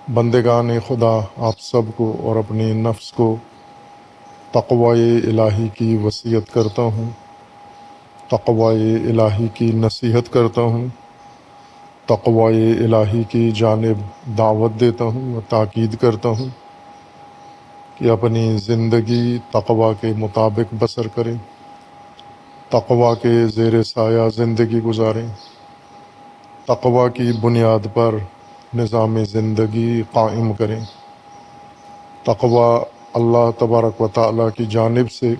بندگان خدا، آپ سب کو اور اپنے نفس کو تقوی الہی کی وصیت کرتا ہوں، تقوی الہی کی نصیحت کرتا ہوں، تقوی الہی کی جانب دعوت دیتا ہوں اور تاکید کرتا ہوں کہ اپنی زندگی تقوی کے مطابق بسر کریں، تقوی کے زیر سایہ زندگی گزاریں، تقوی کی بنیاد پر نظام زندگی قائم کریں۔ تقوی اللہ تبارک و تعالیٰ کی جانب سے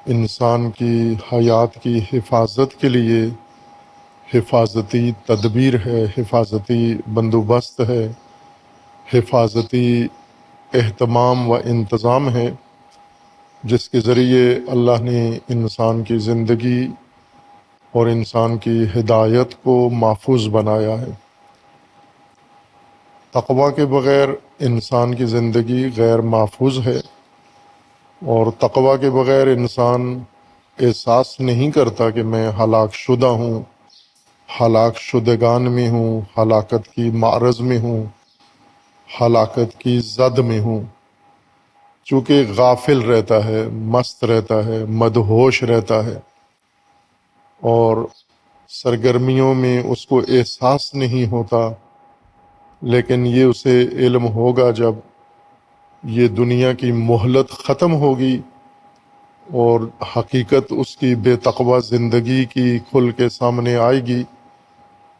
انسان کی حیات کی حفاظت کے لیے حفاظتی تدبیر ہے، حفاظتی بندوبست ہے، حفاظتی اہتمام و انتظام ہے، جس کے ذریعے اللہ نے انسان کی زندگی اور انسان کی ہدایت کو محفوظ بنایا ہے۔ تقوی کے بغیر انسان کی زندگی غیر محفوظ ہے، اور تقوی کے بغیر انسان احساس نہیں کرتا کہ میں ہلاک شدہ ہوں، ہلاک شدگان میں ہوں، ہلاکت کی معرض میں ہوں، ہلاکت کی زد میں ہوں، چونکہ غافل رہتا ہے، مست رہتا ہے، مدہوش رہتا ہے، اور سرگرمیوں میں اس کو احساس نہیں ہوتا، لیکن یہ اسے علم ہوگا جب یہ دنیا کی مہلت ختم ہوگی اور حقیقت اس کی بے تقوی زندگی کی کھل کے سامنے آئے گی۔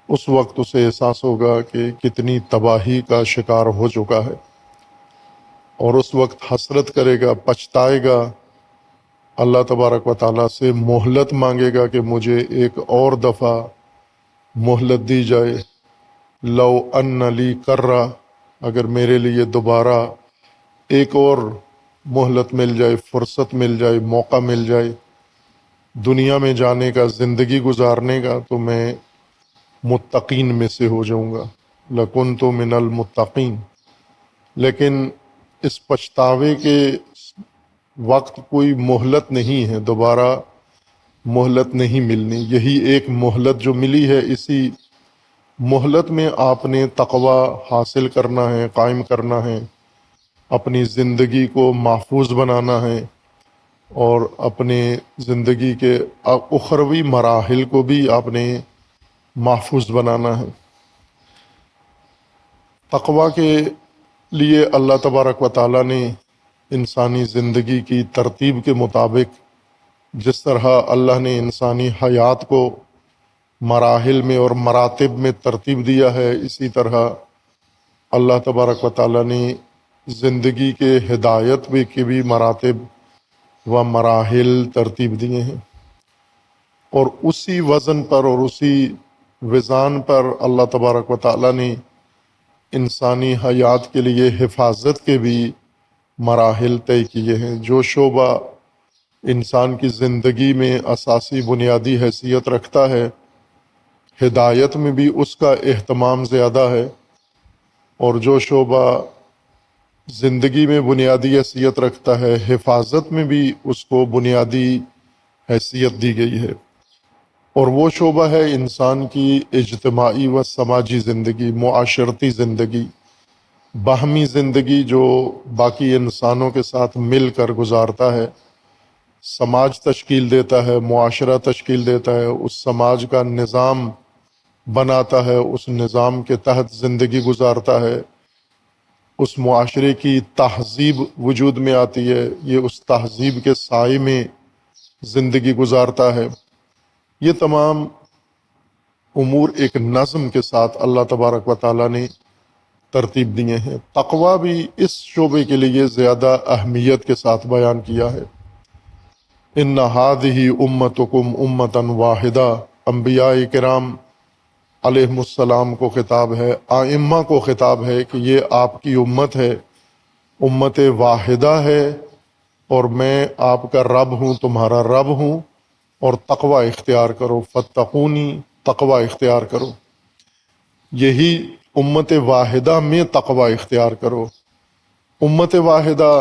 اس وقت اسے احساس ہوگا کہ کتنی تباہی کا شکار ہو چکا ہے، اور اس وقت حسرت کرے گا، پچھتائے گا، اللہ تبارک و تعالیٰ سے مہلت مانگے گا کہ مجھے ایک اور دفعہ مہلت دی جائے، لو ان لی کرہ، اگر میرے لیے دوبارہ ایک اور مہلت مل جائے، فرصت مل جائے، موقع مل جائے دنیا میں جانے کا، زندگی گزارنے کا، تو میں متقین میں سے ہو جاؤں گا، لکنت من المتقین۔ لیکن اس پچھتاوے کے وقت کوئی مہلت نہیں ہے، دوبارہ مہلت نہیں ملنی۔ یہی ایک مہلت جو ملی ہے، اسی مہلت میں آپ نے تقوی حاصل کرنا ہے، قائم کرنا ہے، اپنی زندگی کو محفوظ بنانا ہے، اور اپنے زندگی کے اخروی مراحل کو بھی آپ نے محفوظ بنانا ہے۔ تقوی کے لیے اللہ تبارک و تعالیٰ نے انسانی زندگی کی ترتیب کے مطابق جس طرح اللہ نے انسانی حیات کو مراحل میں اور مراتب میں ترتیب دیا ہے، اسی طرح اللہ تبارک و تعالیٰ نے زندگی کے ہدایت کے بھی مراتب و مراحل ترتیب دیے ہیں، اور اسی وزن پر اور اسی وزان پر اللہ تبارک و تعالیٰ نے انسانی حیات کے لیے حفاظت کے بھی مراحل طے کیے ہیں۔ جو شعبہ انسان کی زندگی میں اساسی بنیادی حیثیت رکھتا ہے، ہدایت میں بھی اس کا اہتمام زیادہ ہے، اور جو شعبہ زندگی میں بنیادی حیثیت رکھتا ہے، حفاظت میں بھی اس کو بنیادی حیثیت دی گئی ہے۔ اور وہ شعبہ ہے انسان کی اجتماعی و سماجی زندگی، معاشرتی زندگی، باہمی زندگی، جو باقی انسانوں کے ساتھ مل کر گزارتا ہے، سماج تشکیل دیتا ہے، معاشرہ تشکیل دیتا ہے، اس سماج کا نظام بناتا ہے، اس نظام کے تحت زندگی گزارتا ہے، اس معاشرے کی تہذیب وجود میں آتی ہے، یہ اس تہذیب کے سائے میں زندگی گزارتا ہے۔ یہ تمام امور ایک نظم کے ساتھ اللہ تبارک و تعالیٰ نے ترتیب دیے ہیں۔ تقوی بھی اس شعبے کے لیے زیادہ اہمیت کے ساتھ بیان کیا ہے۔ ان ہذہ امتکم امۃ واحدہ، انبیاء کرام علیہ السلام کو خطاب ہے، ائمہ کو خطاب ہے کہ یہ آپ کی امت ہے، امت واحدہ ہے، اور میں آپ کا رب ہوں، تمہارا رب ہوں، اور تقوی اختیار کرو، فاتقونی، تقوی اختیار کرو۔ یہی امت واحدہ میں تقوی اختیار کرو۔ امت واحدہ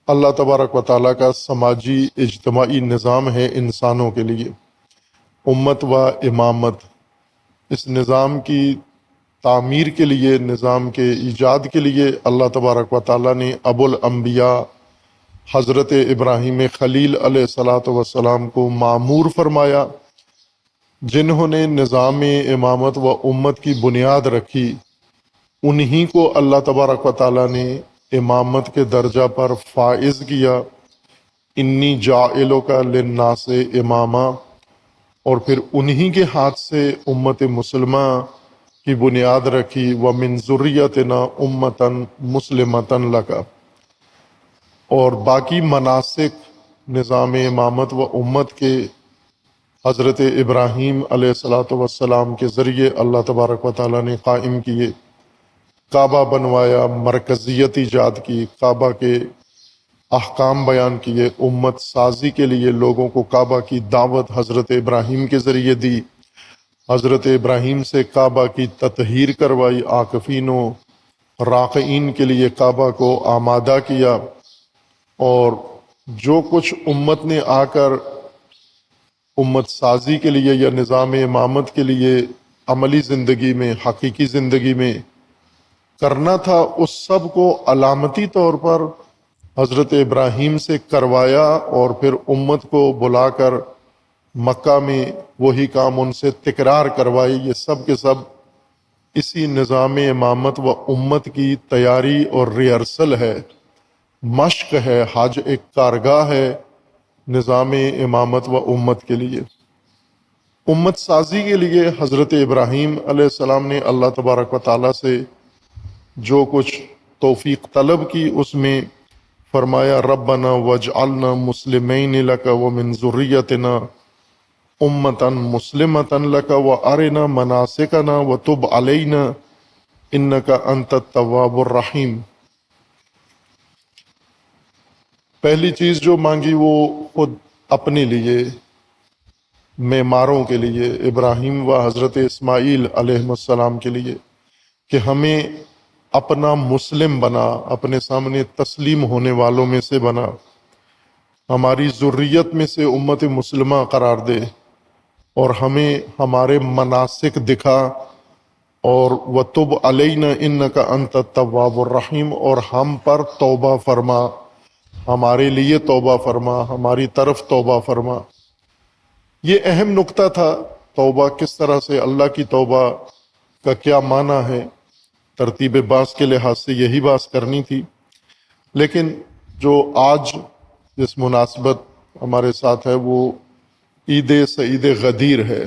اللہ تبارک و تعالیٰ کا سماجی اجتماعی نظام ہے انسانوں کے لیے۔ امت و امامت، اس نظام کی تعمیر کے لیے، نظام کے ایجاد کے لیے اللہ تبارک و تعالیٰ نے ابو الانبیاء حضرت ابراہیم خلیل علیہ الصلاۃ والسلام کو معمور فرمایا، جنہوں نے نظام امامت و امت کی بنیاد رکھی۔ انہی کو اللہ تبارک و تعالیٰ نے امامت کے درجہ پر فائز کیا، انی جاعلک للناس اماما، اور پھر انہی کے ہاتھ سے امت مسلمہ کی بنیاد رکھی، وَمِن ذُرِّيَّتِنَا أُمَّةً مُسْلِمَةً لَكَ، اور باقی مناسک نظام امامت و امت کے حضرت ابراہیم علیہ الصلاۃ والسلام کے ذریعے اللہ تبارک و تعالیٰ نے قائم کیے۔ کعبہ بنوایا، مرکزیت ایجاد کی، کعبہ کے احکام بیان کیے، امت سازی کے لیے لوگوں کو کعبہ کی دعوت حضرت ابراہیم کے ذریعے دی، حضرت ابراہیم سے کعبہ کی تطہیر کروائی، عاکفین و راقعین کے لیے کعبہ کو آمادہ کیا، اور جو کچھ امت نے آ کر امت سازی کے لیے یا نظام امامت کے لیے عملی زندگی میں، حقیقی زندگی میں کرنا تھا، اس سب کو علامتی طور پر حضرت ابراہیم سے کروایا، اور پھر امت کو بلا کر مکہ میں وہی کام ان سے تکرار کروائی۔ یہ سب کے سب اسی نظام امامت و امت کی تیاری اور ریہرسل ہے، مشق ہے، حج ایک کارگاہ ہے نظام امامت و امت کے لیے۔ امت سازی کے لیے حضرت ابراہیم علیہ السلام نے اللہ تبارک و تعالیٰ سے جو کچھ توفیق طلب کی، اس میں فرمایا ربنا واجعلنا مسلمین لک ومن ذریتنا امتا مسلمتا لک وارنا مناسکنا وتب علینا انک انت التواب الرحیم۔ پہلی چیز جو مانگی وہ خود اپنے لیے، معماروں کے لیے، ابراہیم و حضرت اسماعیل علیہ السلام کے لیے، کہ ہمیں اپنا مسلم بنا، اپنے سامنے تسلیم ہونے والوں میں سے بنا، ہماری ذریت میں سے امت مسلمہ قرار دے، اور ہمیں ہمارے مناسک دکھا، اور وَتُبْ عَلَيْنَا إِنَّكَ أَنْتَ التَّوَّابُ الرَّحِيمُ، اور ہم پر توبہ فرما، ہمارے لیے توبہ فرما، ہماری طرف توبہ فرما۔ یہ اہم نقطہ تھا، توبہ کس طرح سے، اللہ کی توبہ کا کیا معنی ہے، ترتیب باس کے لحاظ سے یہی باس کرنی تھی، لیکن جو آج جس مناسبت ہمارے ساتھ ہے وہ عید سعید غدیر ہے،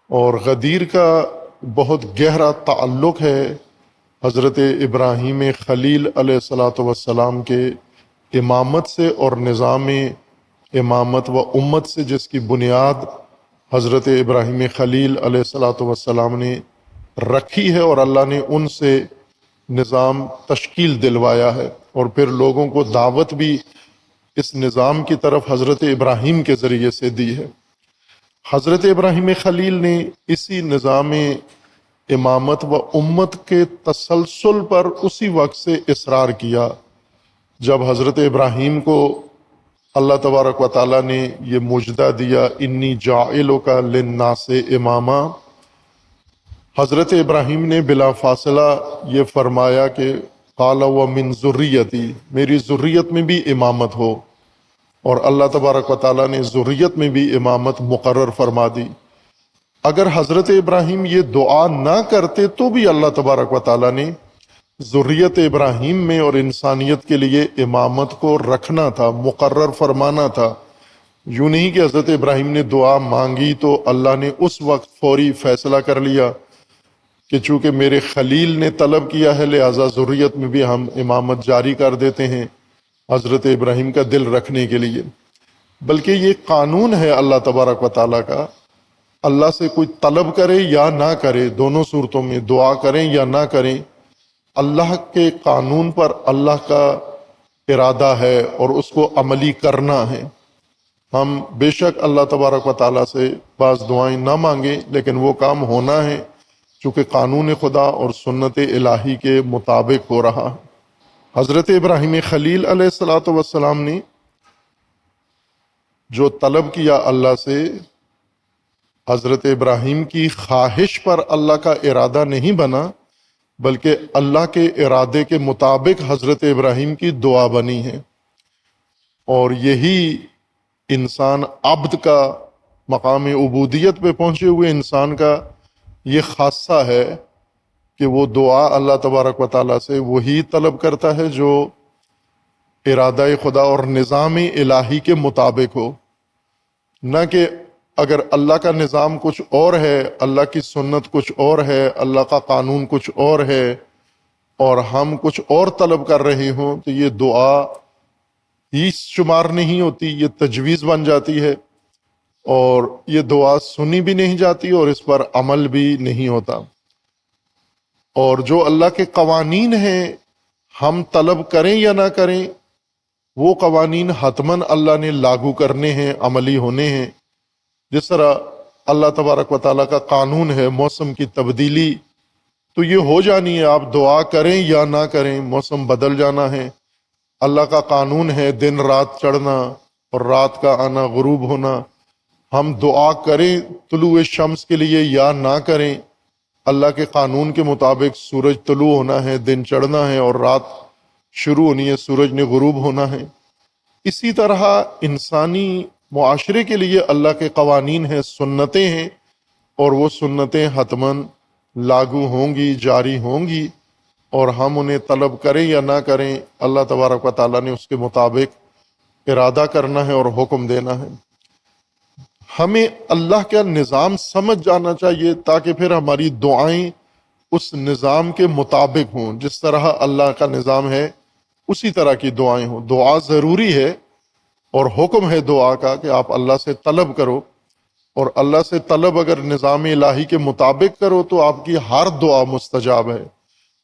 اور غدیر کا بہت گہرا تعلق ہے حضرت ابراہیم خلیل علیہ الصلاۃ والسلام کے امامت سے اور نظام امامت و امت سے، جس کی بنیاد حضرت ابراہیم خلیل علیہ الصلاۃ والسلام نے رکھی ہے، اور اللہ نے ان سے نظام تشکیل دلوایا ہے، اور پھر لوگوں کو دعوت بھی اس نظام کی طرف حضرت ابراہیم کے ذریعے سے دی ہے۔ حضرت ابراہیم خلیل نے اسی نظام امامت و امت کے تسلسل پر اسی وقت سے اصرار کیا جب حضرت ابراہیم کو اللہ تبارک و تعالیٰ نے یہ مجدہ دیا، انی جاعلک للناس اماما۔ حضرت ابراہیم نے بلا فاصلہ یہ فرمایا کہ قال ومن ذریتی، میری ذریت میں بھی امامت ہو، اور اللہ تبارک و تعالیٰ نے ذریت میں بھی امامت مقرر فرما دی۔ اگر حضرت ابراہیم یہ دعا نہ کرتے تو بھی اللہ تبارک و تعالیٰ نے ذریت ابراہیم میں اور انسانیت کے لیے امامت کو رکھنا تھا، مقرر فرمانا تھا۔ یوں نہیں کہ حضرت ابراہیم نے دعا مانگی تو اللہ نے اس وقت فوری فیصلہ کر لیا کہ چونکہ میرے خلیل نے طلب کیا ہے لہٰذا ذریت میں بھی ہم امامت جاری کر دیتے ہیں حضرت ابراہیم کا دل رکھنے کے لیے، بلکہ یہ قانون ہے اللہ تبارک و تعالیٰ کا۔ اللہ سے کوئی طلب کرے یا نہ کرے، دونوں صورتوں میں دعا کریں یا نہ کریں، اللہ کے قانون پر اللہ کا ارادہ ہے اور اس کو عملی کرنا ہے۔ ہم بے شک اللہ تبارک و تعالیٰ سے بعض دعائیں نہ مانگیں، لیکن وہ کام ہونا ہے چونکہ قانون خدا اور سنت الہی کے مطابق ہو رہا ہے۔ حضرت ابراہیم خلیل علیہ الصلاۃ والسلام نے جو طلب کیا اللہ سے، حضرت ابراہیم کی خواہش پر اللہ کا ارادہ نہیں بنا، بلکہ اللہ کے ارادے کے مطابق حضرت ابراہیم کی دعا بنی ہے۔ اور یہی انسان عبد کا، مقام عبودیت پہ پہنچے ہوئے انسان کا یہ خاصہ ہے کہ وہ دعا اللہ تبارک و تعالیٰ سے وہی طلب کرتا ہے جو ارادہ خدا اور نظام الہی کے مطابق ہو، نہ کہ اگر اللہ کا نظام کچھ اور ہے، اللہ کی سنت کچھ اور ہے، اللہ کا قانون کچھ اور ہے اور ہم کچھ اور طلب کر رہے ہوں تو یہ دعا ہی شمار نہیں ہوتی، یہ تجویز بن جاتی ہے اور یہ دعا سنی بھی نہیں جاتی اور اس پر عمل بھی نہیں ہوتا۔ اور جو اللہ کے قوانین ہیں ہم طلب کریں یا نہ کریں، وہ قوانین حتماً اللہ نے لاگو کرنے ہیں، عملی ہونے ہیں۔ جس طرح اللہ تبارک و تعالیٰ کا قانون ہے موسم کی تبدیلی، تو یہ ہو جانی ہے، آپ دعا کریں یا نہ کریں موسم بدل جانا ہے۔ اللہ کا قانون ہے دن رات چڑھنا اور رات کا آنا، غروب ہونا۔ ہم دعا کریں طلوع شمس کے لیے یا نہ کریں، اللہ کے قانون کے مطابق سورج طلوع ہونا ہے، دن چڑھنا ہے اور رات شروع ہونی ہے، سورج نے غروب ہونا ہے۔ اسی طرح انسانی معاشرے کے لیے اللہ کے قوانین ہیں، سنتیں ہیں، اور وہ سنتیں حتماً لاگو ہوں گی، جاری ہوں گی، اور ہم انہیں طلب کریں یا نہ کریں اللہ تبارک و تعالیٰ نے اس کے مطابق ارادہ کرنا ہے اور حکم دینا ہے۔ ہمیں اللہ کا نظام سمجھ جانا چاہیے تاکہ پھر ہماری دعائیں اس نظام کے مطابق ہوں، جس طرح اللہ کا نظام ہے اسی طرح کی دعائیں ہوں۔ دعا ضروری ہے اور حکم ہے دعا کا کہ آپ اللہ سے طلب کرو، اور اللہ سے طلب اگر نظام الہی کے مطابق کرو تو آپ کی ہر دعا مستجاب ہے،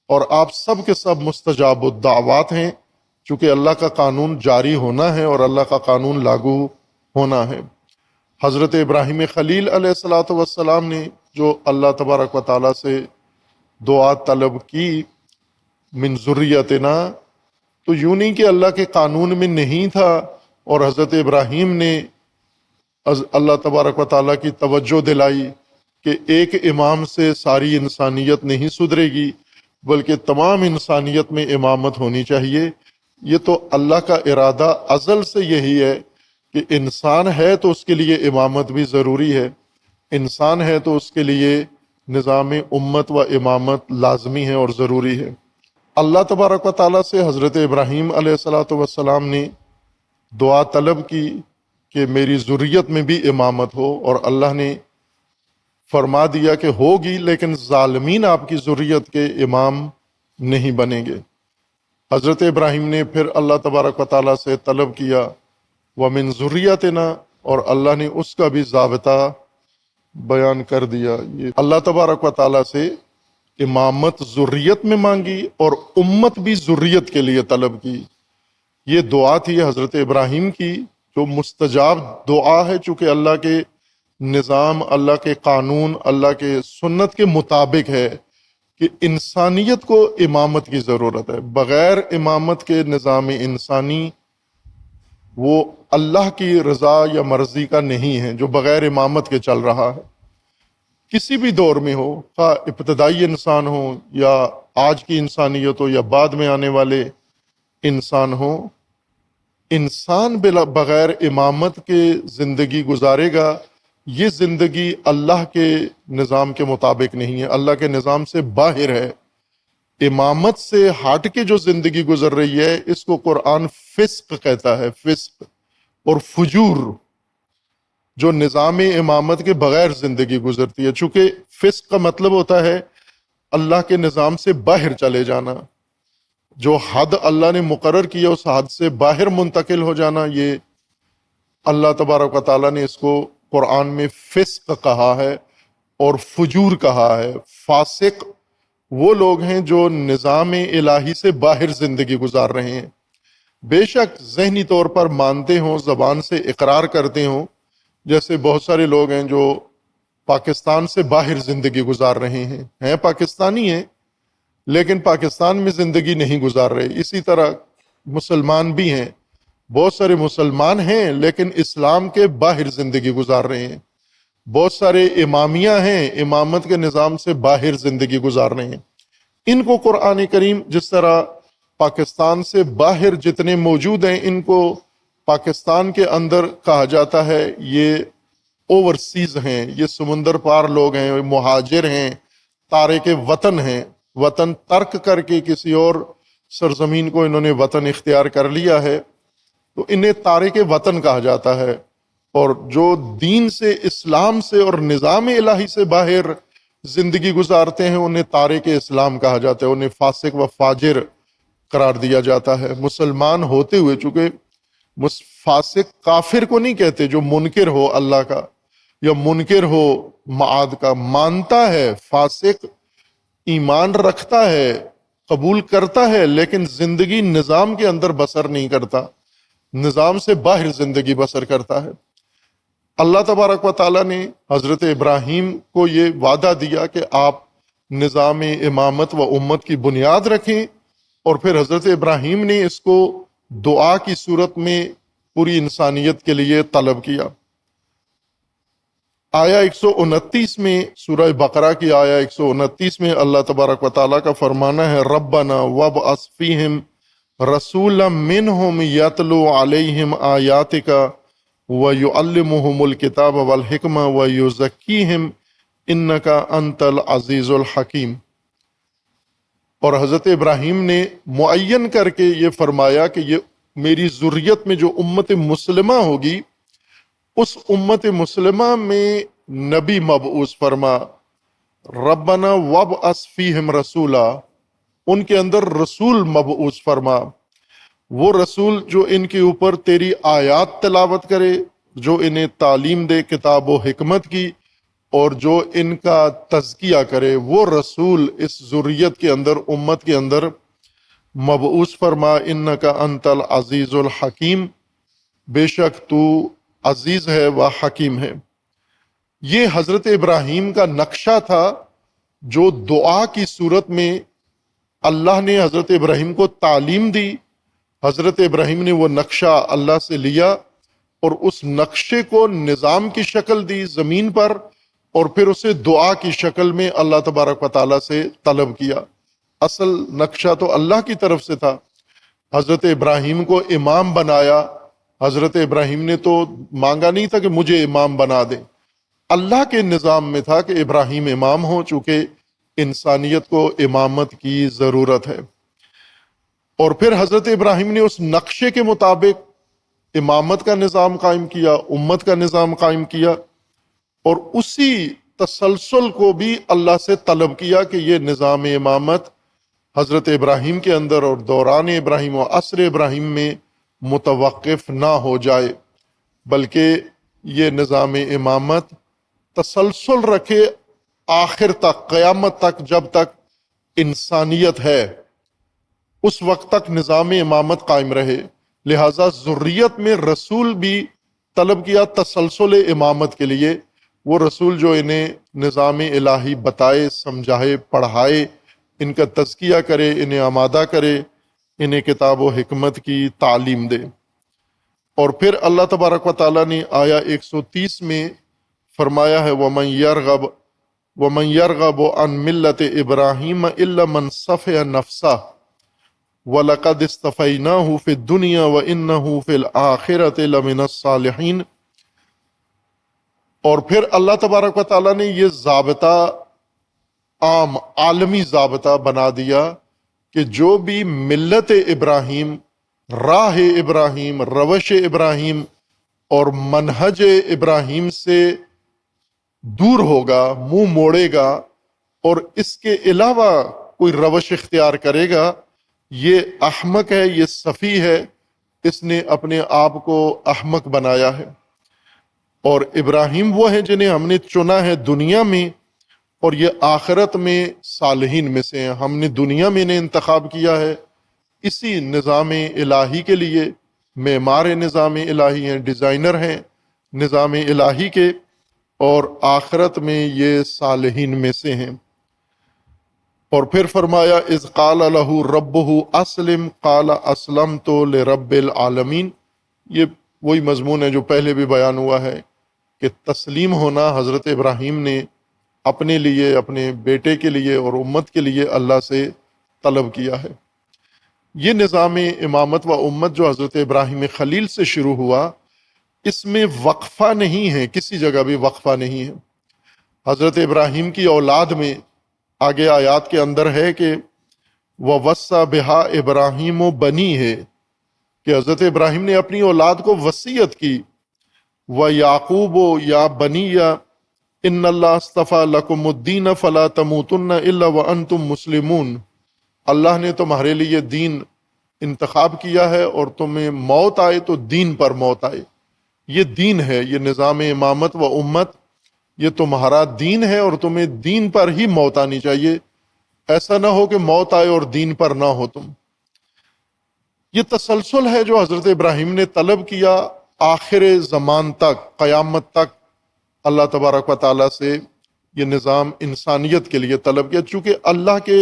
اور آپ سب کے سب مستجاب الدعوات ہیں، چونکہ اللہ کا قانون جاری ہونا ہے اور اللہ کا قانون لاگو ہونا ہے۔ حضرت ابراہیم خلیل علیہ الصلاۃ والسلام نے جو اللہ تبارک و تعالیٰ سے دعا طلب کی، من ذریتنا، تو یوں نہیں کہ اللہ کے قانون میں نہیں تھا اور حضرت ابراہیم نے اللہ تبارک و تعالیٰ کی توجہ دلائی کہ ایک امام سے ساری انسانیت نہیں سدھرے گی بلکہ تمام انسانیت میں امامت ہونی چاہیے۔ یہ تو اللہ کا ارادہ ازل سے یہی ہے کہ انسان ہے تو اس کے لیے امامت بھی ضروری ہے، انسان ہے تو اس کے لیے نظام امت و امامت لازمی ہے اور ضروری ہے۔ اللہ تبارک و تعالیٰ سے حضرت ابراہیم علیہ الصلاۃ والسلام نے دعا طلب کی کہ میری ذریت میں بھی امامت ہو، اور اللہ نے فرما دیا کہ ہوگی، لیکن ظالمین آپ کی ذریت کے امام نہیں بنیں گے۔ حضرت ابراہیم نے پھر اللہ تبارک و تعالیٰ سے طلب کیا وَمِن ذُرِّيَّتِنَا، اور اللہ نے اس کا بھی ضابطہ بیان کر دیا۔ یہ اللہ تبارک و تعالیٰ سے امامت ذریت میں مانگی اور امت بھی ذریت کے لیے طلب کی۔ یہ دعا تھی حضرت ابراہیم کی جو مستجاب دعا ہے، چونکہ اللہ کے نظام، اللہ کے قانون، اللہ کے سنت کے مطابق ہے کہ انسانیت کو امامت کی ضرورت ہے۔ بغیر امامت کے نظام انسانی وہ اللہ کی رضا یا مرضی کا نہیں ہے، جو بغیر امامت کے چل رہا ہے، کسی بھی دور میں ہو، خواہ ابتدائی انسان ہو یا آج کی انسانیت ہو یا بعد میں آنے والے انسان ہو۔ انسان بغیر امامت کے زندگی گزارے گا، یہ زندگی اللہ کے نظام کے مطابق نہیں ہے، اللہ کے نظام سے باہر ہے۔ امامت سے ہٹ کے جو زندگی گزر رہی ہے اس کو قرآن فسق کہتا ہے، فسق اور فجور، جو نظام امامت کے بغیر زندگی گزرتی ہے۔ چونکہ فسق کا مطلب ہوتا ہے اللہ کے نظام سے باہر چلے جانا، جو حد اللہ نے مقرر کیا اس حد سے باہر منتقل ہو جانا۔ یہ اللہ تبارک و تعالیٰ نے اس کو قرآن میں فسق کہا ہے اور فجور کہا ہے۔ فاسق وہ لوگ ہیں جو نظام الہی سے باہر زندگی گزار رہے ہیں، بے شک ذہنی طور پر مانتے ہوں، زبان سے اقرار کرتے ہوں، جیسے بہت سارے لوگ ہیں جو پاکستان سے باہر زندگی گزار رہے ہیں پاکستانی ہیں لیکن پاکستان میں زندگی نہیں گزار رہے۔ اسی طرح مسلمان بھی ہیں، بہت سارے مسلمان ہیں لیکن اسلام کے باہر زندگی گزار رہے ہیں۔ بہت سارے امامیہ ہیں، امامت کے نظام سے باہر زندگی گزارنے ہیں، ان کو قرآن کریم جس طرح پاکستان سے باہر جتنے موجود ہیں ان کو پاکستان کے اندر کہا جاتا ہے یہ اوورسیز ہیں، یہ سمندر پار لوگ ہیں، مہاجر ہیں، تارک وطن ہیں، وطن ترک کر کے کسی اور سرزمین کو انہوں نے وطن اختیار کر لیا ہے، تو انہیں تارک وطن کہا جاتا ہے۔ اور جو دین سے، اسلام سے اور نظام الہی سے باہر زندگی گزارتے ہیں انہیں تارک اسلام کہا جاتا ہے، انہیں فاسق و فاجر قرار دیا جاتا ہے۔ مسلمان ہوتے ہوئے، چونکہ فاسق کافر کو نہیں کہتے جو منکر ہو اللہ کا یا منکر ہو معاد کا، مانتا ہے، فاسق ایمان رکھتا ہے، قبول کرتا ہے، لیکن زندگی نظام کے اندر بسر نہیں کرتا، نظام سے باہر زندگی بسر کرتا ہے۔ اللہ تبارک و تعالیٰ نے حضرت ابراہیم کو یہ وعدہ دیا کہ آپ نظام امامت و امت کی بنیاد رکھیں، اور پھر حضرت ابراہیم نے اس کو دعا کی صورت میں پوری انسانیت کے لیے طلب کیا۔ آیا 129 میں، سورہ بقرہ کی آیا 129 میں اللہ تبارک و تعالیٰ کا فرمانا ہے ربنا وابعث فیہم رسولا منہم یتلو علیہم آیاتک وَيُعَلِّمُهُمُ الْكِتَابَ وَالْحِكْمَةَ وَيُزَكِّيهِمْ إِنَّكَ أَنْتَ الْعَزِيزُ الْحَكِيمُ۔ اور حضرت ابراہیم نے معین کر کے یہ فرمایا کہ یہ میری ذریت میں جو امت مسلمہ ہوگی، اس امت مسلمہ میں نبی مبعوث فرما، ربنا وابعث فیہم رسولا، ان کے اندر رسول مبعوث فرما، وہ رسول جو ان کے اوپر تیری آیات تلاوت کرے، جو انہیں تعلیم دے کتاب و حکمت کی، اور جو ان کا تزکیہ کرے، وہ رسول اس ذریت کے اندر، امت کے اندر مبعوث فرما، انکا انت العزیز الحکیم، بے شک تو عزیز ہے و حکیم ہے۔ یہ حضرت ابراہیم کا نقشہ تھا جو دعا کی صورت میں اللہ نے حضرت ابراہیم کو تعلیم دی۔ حضرت ابراہیم نے وہ نقشہ اللہ سے لیا اور اس نقشے کو نظام کی شکل دی زمین پر، اور پھر اسے دعا کی شکل میں اللہ تبارک و تعالیٰ سے طلب کیا۔ اصل نقشہ تو اللہ کی طرف سے تھا، حضرت ابراہیم کو امام بنایا۔ حضرت ابراہیم نے تو مانگا نہیں تھا کہ مجھے امام بنا دے، اللہ کے نظام میں تھا کہ ابراہیم امام ہو، چونکہ انسانیت کو امامت کی ضرورت ہے۔ اور پھر حضرت ابراہیم نے اس نقشے کے مطابق امامت کا نظام قائم کیا، امت کا نظام قائم کیا، اور اسی تسلسل کو بھی اللہ سے طلب کیا کہ یہ نظام امامت حضرت ابراہیم کے اندر اور دوران ابراہیم و عصر ابراہیم میں متوقف نہ ہو جائے، بلکہ یہ نظام امامت تسلسل رکھے آخر تک، قیامت تک، جب تک انسانیت ہے اس وقت تک نظام امامت قائم رہے۔ لہٰذا ذریت میں رسول بھی طلب کیا تسلسل امامت کے لیے، وہ رسول جو انہیں نظام الہی بتائے، سمجھائے، پڑھائے، ان کا تزکیہ کرے، انہیں آمادہ کرے، انہیں کتاب و حکمت کی تعلیم دے۔ اور پھر اللہ تبارک و تعالیٰ نے آیا 130 میں فرمایا ہے وَمَنْ يَرْغَبُ عَنْ مِلَّةِ إِبْرَاهِيمَ إِلَّا مَنْ صَفِحَ نَفْسَهُ وَلَقَدِ اصْطَفَيْنَاهُ فِي الدُّنْيَا وَإِنَّهُ فِي الْآخِرَةِ لَمِنَ الصَّالِحِينَ۔ اور پھر اللہ تبارک و تعالیٰ نے یہ ضابطہ عام، عالمی ضابطہ بنا دیا کہ جو بھی ملت ابراہیم، راہ ابراہیم، روش ابراہیم اور منہج ابراہیم سے دور ہوگا، منہ موڑے گا اور اس کے علاوہ کوئی روش اختیار کرے گا، یہ احمق ہے، یہ سفیہ ہے، اس نے اپنے آپ کو احمق بنایا ہے۔ اور ابراہیم وہ ہیں جنہیں ہم نے چنا ہے دنیا میں، اور یہ آخرت میں صالحین میں سے ہیں۔ ہم نے دنیا میں انہیں انتخاب کیا ہے اسی نظام الہی کے لیے، معمار نظام الہی ہیں، ڈیزائنر ہیں نظام الہی کے، اور آخرت میں یہ صالحین میں سے ہیں۔ اور پھر فرمایا اذ قال له ربه اسلم قال اسلمت لرب العالمین۔ یہ وہی مضمون ہے جو پہلے بھی بیان ہوا ہے کہ تسلیم ہونا حضرت ابراہیم نے اپنے لیے، اپنے بیٹے کے لیے اور امت کے لیے اللہ سے طلب کیا ہے۔ یہ نظام امامت و امت جو حضرت ابراہیم خلیل سے شروع ہوا، اس میں وقفہ نہیں ہے، کسی جگہ بھی وقفہ نہیں ہے۔ حضرت ابراہیم کی اولاد میں آگے آیات کے اندر ہے کہ وَوَصَّى بِهَا ابراہیم و بنی ہے، کہ حضرت ابراہیم نے اپنی اولاد کو وصیت کی، وَيَعْقُوبُ يَا بَنِيَّ ان اللہ اصطفیٰ لکم الدین فلا تموتن الا وانتم مسلمون، اللہ نے تمہارے لیے دین انتخاب کیا ہے اور تمہیں موت آئے تو دین پر موت آئے۔ یہ دین ہے، یہ نظام امامت و امت، یہ تمہارا دین ہے اور تمہیں دین پر ہی موت آنی چاہیے، ایسا نہ ہو کہ موت آئے اور دین پر نہ ہو تم۔ یہ تسلسل ہے جو حضرت ابراہیم نے طلب کیا آخر زمان تک، قیامت تک اللہ تبارک و تعالیٰ سے یہ نظام انسانیت کے لیے طلب کیا، چونکہ اللہ کے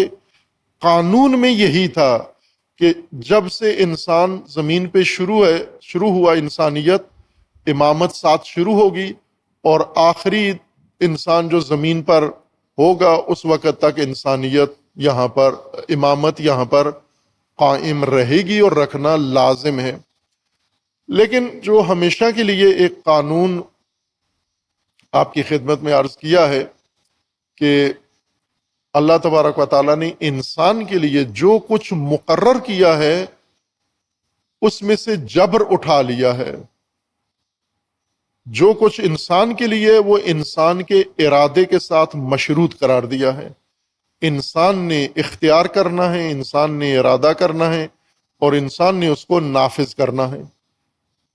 قانون میں یہی تھا کہ جب سے انسان زمین پہ شروع ہوا انسانیت، امامت ساتھ شروع ہوگی اور آخری انسان جو زمین پر ہوگا اس وقت تک انسانیت یہاں پر، امامت یہاں پر قائم رہے گی اور رکھنا لازم ہے۔ لیکن جو ہمیشہ کے لیے ایک قانون آپ کی خدمت میں عرض کیا ہے کہ اللہ تبارک و تعالیٰ نے انسان کے لیے جو کچھ مقرر کیا ہے اس میں سے جبر اٹھا لیا ہے۔ جو کچھ انسان کے لیے وہ انسان کے ارادے کے ساتھ مشروط قرار دیا ہے۔ انسان نے اختیار کرنا ہے، انسان نے ارادہ کرنا ہے اور انسان نے اس کو نافذ کرنا ہے۔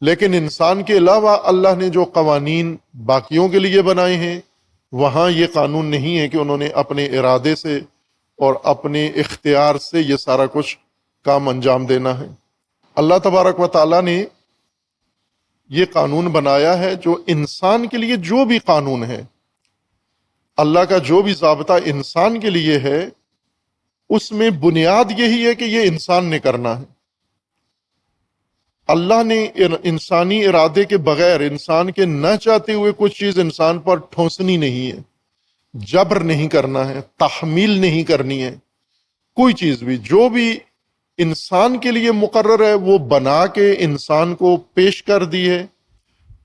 لیکن انسان کے علاوہ اللہ نے جو قوانین باقیوں کے لیے بنائے ہیں، وہاں یہ قانون نہیں ہے کہ انہوں نے اپنے ارادے سے اور اپنے اختیار سے یہ سارا کچھ کام انجام دینا ہے۔ اللہ تبارک و تعالیٰ نے یہ قانون بنایا ہے، جو انسان کے لیے جو بھی قانون ہے، اللہ کا جو بھی ضابطہ انسان کے لیے ہے، اس میں بنیاد یہی ہے کہ یہ انسان نے کرنا ہے۔ اللہ نے انسانی ارادے کے بغیر، انسان کے نہ چاہتے ہوئے کچھ چیز انسان پر ٹھونسنی نہیں ہے، جبر نہیں کرنا ہے، تحمیل نہیں کرنی ہے۔ کوئی چیز بھی جو بھی انسان کے لیے مقرر ہے وہ بنا کے انسان کو پیش کر دی ہے،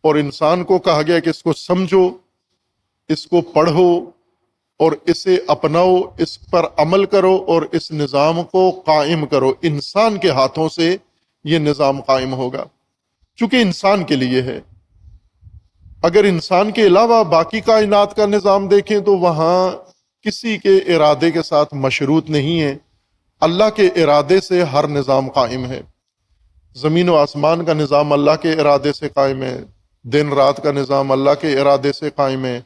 اور انسان کو کہا گیا کہ اس کو سمجھو، اس کو پڑھو اور اسے اپناؤ، اس پر عمل کرو اور اس نظام کو قائم کرو۔ انسان کے ہاتھوں سے یہ نظام قائم ہوگا، چونکہ انسان کے لیے ہے۔ اگر انسان کے علاوہ باقی کائنات کا نظام دیکھیں تو وہاں کسی کے ارادے کے ساتھ مشروط نہیں ہے، اللہ کے ارادے سے ہر نظام قائم ہے۔ زمین و آسمان کا نظام اللہ کے ارادے سے قائم ہے، دن رات کا نظام اللہ کے ارادے سے قائم ہے،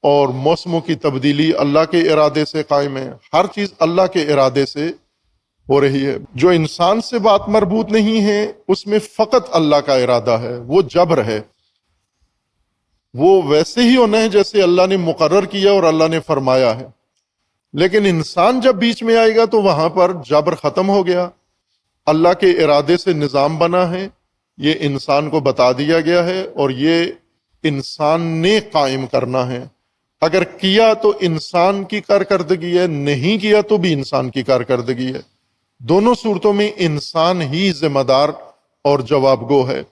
اور موسموں کی تبدیلی اللہ کے ارادے سے قائم ہے۔ ہر چیز اللہ کے ارادے سے ہو رہی ہے۔ جو انسان سے بات مربوط نہیں ہے اس میں فقط اللہ کا ارادہ ہے، وہ جبر ہے، وہ ویسے ہی ہونا ہے جیسے اللہ نے مقرر کیا اور اللہ نے فرمایا ہے۔ لیکن انسان جب بیچ میں آئے گا تو وہاں پر جبر ختم ہو گیا، اللہ کے ارادے سے نظام بنا ہے، یہ انسان کو بتا دیا گیا ہے اور یہ انسان نے قائم کرنا ہے۔ اگر کیا تو انسان کی کارکردگی ہے، نہیں کیا تو بھی انسان کی کارکردگی ہے۔ دونوں صورتوں میں انسان ہی ذمہ دار اور جواب گو ہے۔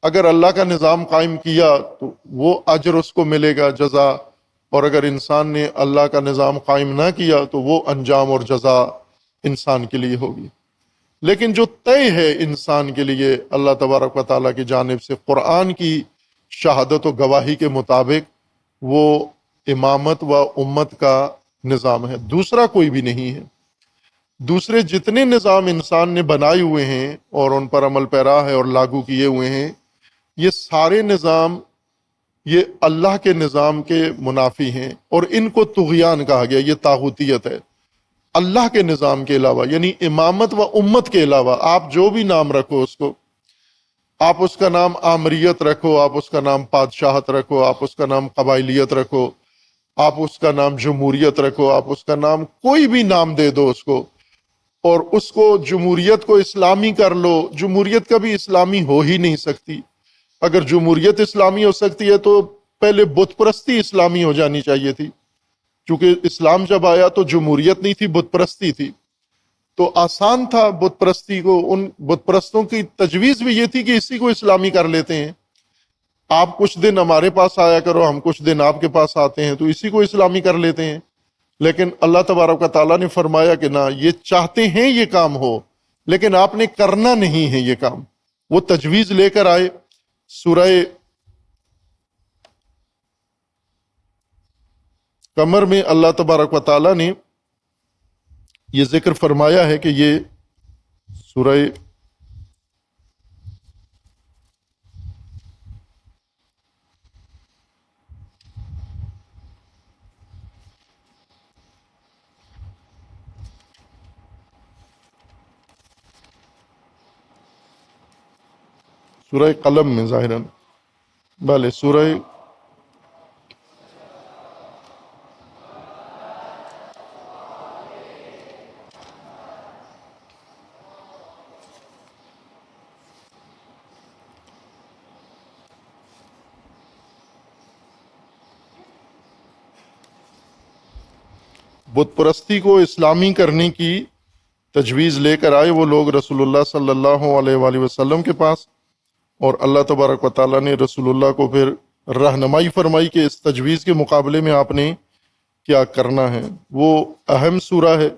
اگر اللہ کا نظام قائم کیا تو وہ اجر اس کو ملے گا، جزا، اور اگر انسان نے اللہ کا نظام قائم نہ کیا تو وہ انجام اور جزا انسان کے لیے ہوگی۔ لیکن جو طے ہے انسان کے لیے اللہ تبارک و تعالیٰ کی جانب سے قرآن کی شہادت و گواہی کے مطابق، وہ امامت و امت کا نظام ہے، دوسرا کوئی بھی نہیں ہے۔ دوسرے جتنے نظام انسان نے بنائے ہوئے ہیں اور ان پر عمل پیرا ہے اور لاگو کیے ہوئے ہیں، یہ سارے نظام یہ اللہ کے نظام کے منافی ہیں، اور ان کو طغیان کہا گیا، یہ طاغوتیت ہے۔ اللہ کے نظام کے علاوہ، یعنی امامت و امت کے علاوہ، آپ جو بھی نام رکھو اس کو، آپ اس کا نام آمریت رکھو، آپ اس کا نام بادشاہت رکھو، آپ اس کا نام قبائلیت رکھو، آپ اس کا نام جمہوریت رکھو، آپ اس کا نام کوئی بھی نام دے دو اس کو، اور اس کو جمہوریت کو اسلامی کر لو، جمہوریت کبھی اسلامی ہو ہی نہیں سکتی۔ اگر جمہوریت اسلامی ہو سکتی ہے تو پہلے بت پرستی اسلامی ہو جانی چاہیے تھی، چونکہ اسلام جب آیا تو جمہوریت نہیں تھی، بت پرستی تھی، تو آسان تھا بت پرستی کو، ان بت پرستوں کی تجویز بھی یہ تھی کہ اسی کو اسلامی کر لیتے ہیں، آپ کچھ دن ہمارے پاس آیا کرو، ہم کچھ دن آپ کے پاس آتے ہیں، تو اسی کو اسلامی کر لیتے ہیں۔ لیکن اللہ تبارک و تعالیٰ نے فرمایا کہ نہ، یہ چاہتے ہیں یہ کام ہو، لیکن آپ نے کرنا نہیں ہے یہ کام۔ وہ تجویز لے کر آئے۔ سورہ قمر میں اللہ تبارک و تعالیٰ نے یہ ذکر فرمایا ہے کہ یہ سورہ سورہ قلم میں ظاہراً، بھلے سورہ بت پرستی کو اسلامی کرنے کی تجویز لے کر آئے وہ لوگ رسول اللہ صلی اللہ علیہ وآلہ وسلم کے پاس، اور اللہ تبارک و تعالیٰ نے رسول اللہ کو پھر رہنمائی فرمائی کہ اس تجویز کے مقابلے میں آپ نے کیا کرنا ہے۔ وہ اہم سورہ ہے۔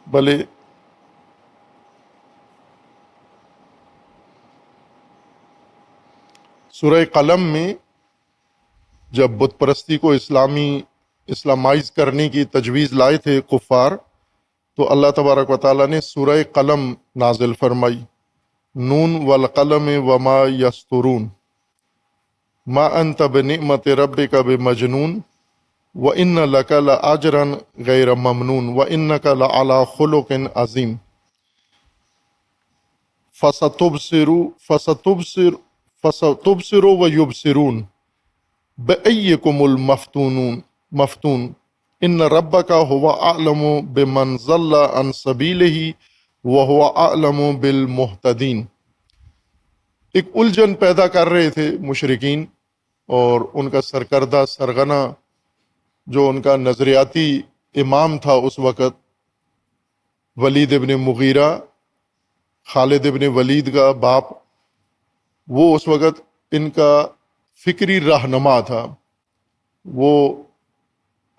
بھلے سورہ قلم میں جب بت پرستی کو اسلامائز کرنے کی تجویز لائے تھے کفار، تو اللہ تبارک و تعالیٰ نے سورہ قلم نازل فرمائی، نون والقلم وما یسطرون ما انت بنعمت ربک بمجنون وَإِنَّ لَكَ لَأَجْرًا غَيْرَ مَمْنُونٍ وَإِنَّكَ لَعَلَىٰ خُلُقٍ عَظِيمٍ فَسَتُبْصِرُ وَيُبْصِرُونَ بِأَيِّكُمُ الْمَفْتُونُ إِنَّ رَبَّكَ هُوَ أَعْلَمُ بِمَنْ ضَلَّ عَنْ سَبِيلِهِ وَهُوَ أَعْلَمُ بِالْمُهْتَدِينَ۔ ایک الجھن پیدا کر رہے تھے مشرکین، اور ان کا سرکردہ سرغنہ جو ان کا نظریاتی امام تھا اس وقت، ولید ابن مغیرہ، خالد ابن ولید کا باپ، وہ اس وقت ان کا فکری رہنما تھا، وہ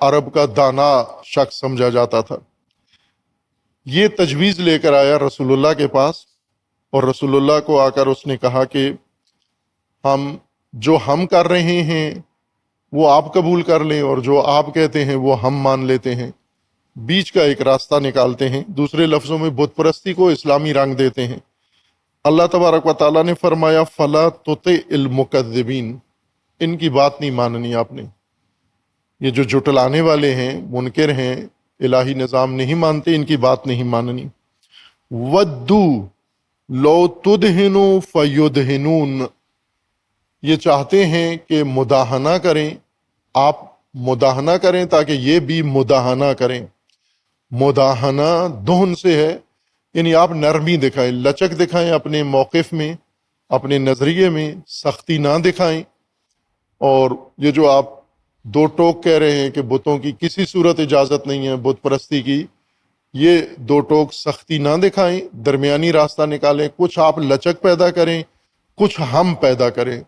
عرب کا دانا شخص سمجھا جاتا تھا۔ یہ تجویز لے کر آیا رسول اللہ کے پاس، اور رسول اللہ کو آ کر اس نے کہا کہ جو ہم کر رہے ہیں وہ آپ قبول کر لیں، اور جو آپ کہتے ہیں وہ ہم مان لیتے ہیں، بیچ کا ایک راستہ نکالتے ہیں، دوسرے لفظوں میں بت پرستی کو اسلامی رنگ دیتے ہیں۔ اللہ تبارک و تعالیٰ نے فرمایا فَلَا تُطِعِ الْمُكَذِّبِينَ، ان کی بات نہیں ماننی آپ نے، یہ جو جھٹلانے والے ہیں، منکر ہیں، الہی نظام نہیں مانتے، ان کی بات نہیں ماننی۔ وَدُّوا لَوْ تُدْهِنُوا فَيُدْهِنُونَ، یہ چاہتے ہیں کہ مداہنہ کریں، آپ مداہنہ کریں تاکہ یہ بھی مداہنہ کریں۔ مداہنہ دہن سے ہے، یعنی آپ نرمی دکھائیں، لچک دکھائیں اپنے موقف میں، اپنے نظریے میں، سختی نہ دکھائیں۔ اور یہ جو آپ دو ٹوک کہہ رہے ہیں کہ بتوں کی کسی صورت اجازت نہیں ہے بت پرستی کی، یہ دو ٹوک سختی نہ دکھائیں، درمیانی راستہ نکالیں، کچھ آپ لچک پیدا کریں، کچھ ہم پیدا کریں۔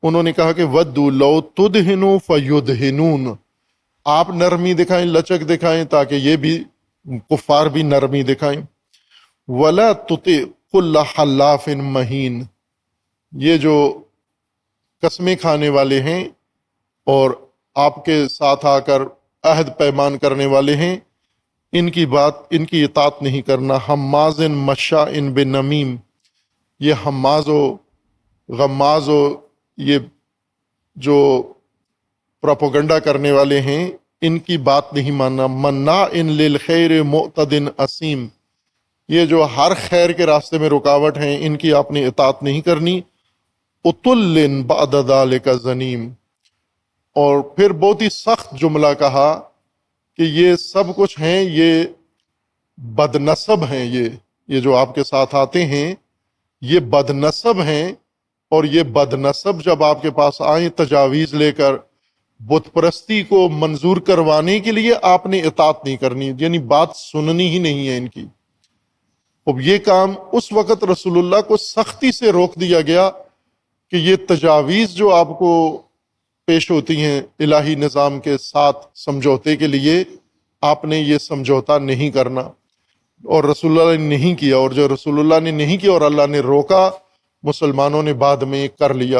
انہوں نے کہا کہ وَدُّوا لَوْ تُدْهِنُوا فَيُدْهِنُونَ، آپ نرمی دکھائیں، لچک دکھائیں تاکہ یہ بھی کفار بھی نرمی دکھائیں۔ وَلَا تُطِعْ كُلَّ حَلَّافٍ مَّهِينٍ، یہ جو قسمیں کھانے والے ہیں اور آپ کے ساتھ آ کر عہد پیمان کرنے والے ہیں، ان کی بات، ان کی اطاعت نہیں کرنا۔ حماز مشاء بنمیم، یہ حماز و غماز و یہ جو پروپیگنڈا کرنے والے ہیں، ان کی بات نہیں ماننا۔ مناع للخیر معتد اثیم، یہ جو ہر خیر کے راستے میں رکاوٹ ہیں، ان کی آپ نے اطاعت نہیں کرنی۔ عتل بعد ذلک زنیم، اور پھر بہت ہی سخت جملہ کہا کہ یہ سب کچھ ہیں، یہ بدنسب ہیں، یہ جو آپ کے ساتھ آتے ہیں یہ بدنسب ہیں، اور یہ بدنسب جب آپ کے پاس آئیں تجاویز لے کر بت پرستی کو منظور کروانے کے لیے، آپ نے اطاعت نہیں کرنی، یعنی بات سننی ہی نہیں ہے ان کی۔ اب یہ کام اس وقت رسول اللہ کو سختی سے روک دیا گیا کہ یہ تجاویز جو آپ کو پیش ہوتی ہیں الہی نظام کے ساتھ سمجھوتے کے لیے، آپ نے یہ سمجھوتا نہیں کرنا، اور رسول اللہ نے نہیں کیا، اور جو رسول اللہ نے نہیں کیا اور اللہ نے روکا، مسلمانوں نے بعد میں کر لیا،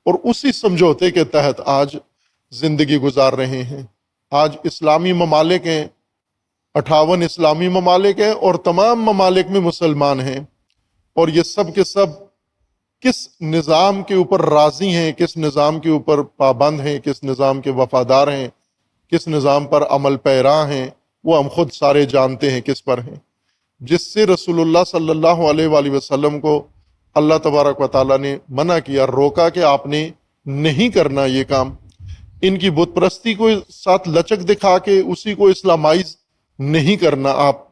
اور اسی سمجھوتے کے تحت آج زندگی گزار رہے ہیں۔ آج اسلامی ممالک ہیں، 58 اسلامی ممالک ہیں، اور تمام ممالک میں مسلمان ہیں، اور یہ سب کے سب کس نظام کے اوپر راضی ہیں، کس نظام کے اوپر پابند ہیں، کس نظام کے وفادار ہیں، کس نظام پر عمل پیرا ہیں، وہ ہم خود سارے جانتے ہیں کس پر ہیں۔ جس سے رسول اللہ صلی اللہ علیہ وآلہ وسلم کو اللہ تبارک و تعالیٰ نے منع کیا، روکا کہ آپ نے نہیں کرنا یہ کام۔ ان کی بت پرستی کو ساتھ لچک دکھا کے اسی کو اسلامائز نہیں کرنا، آپ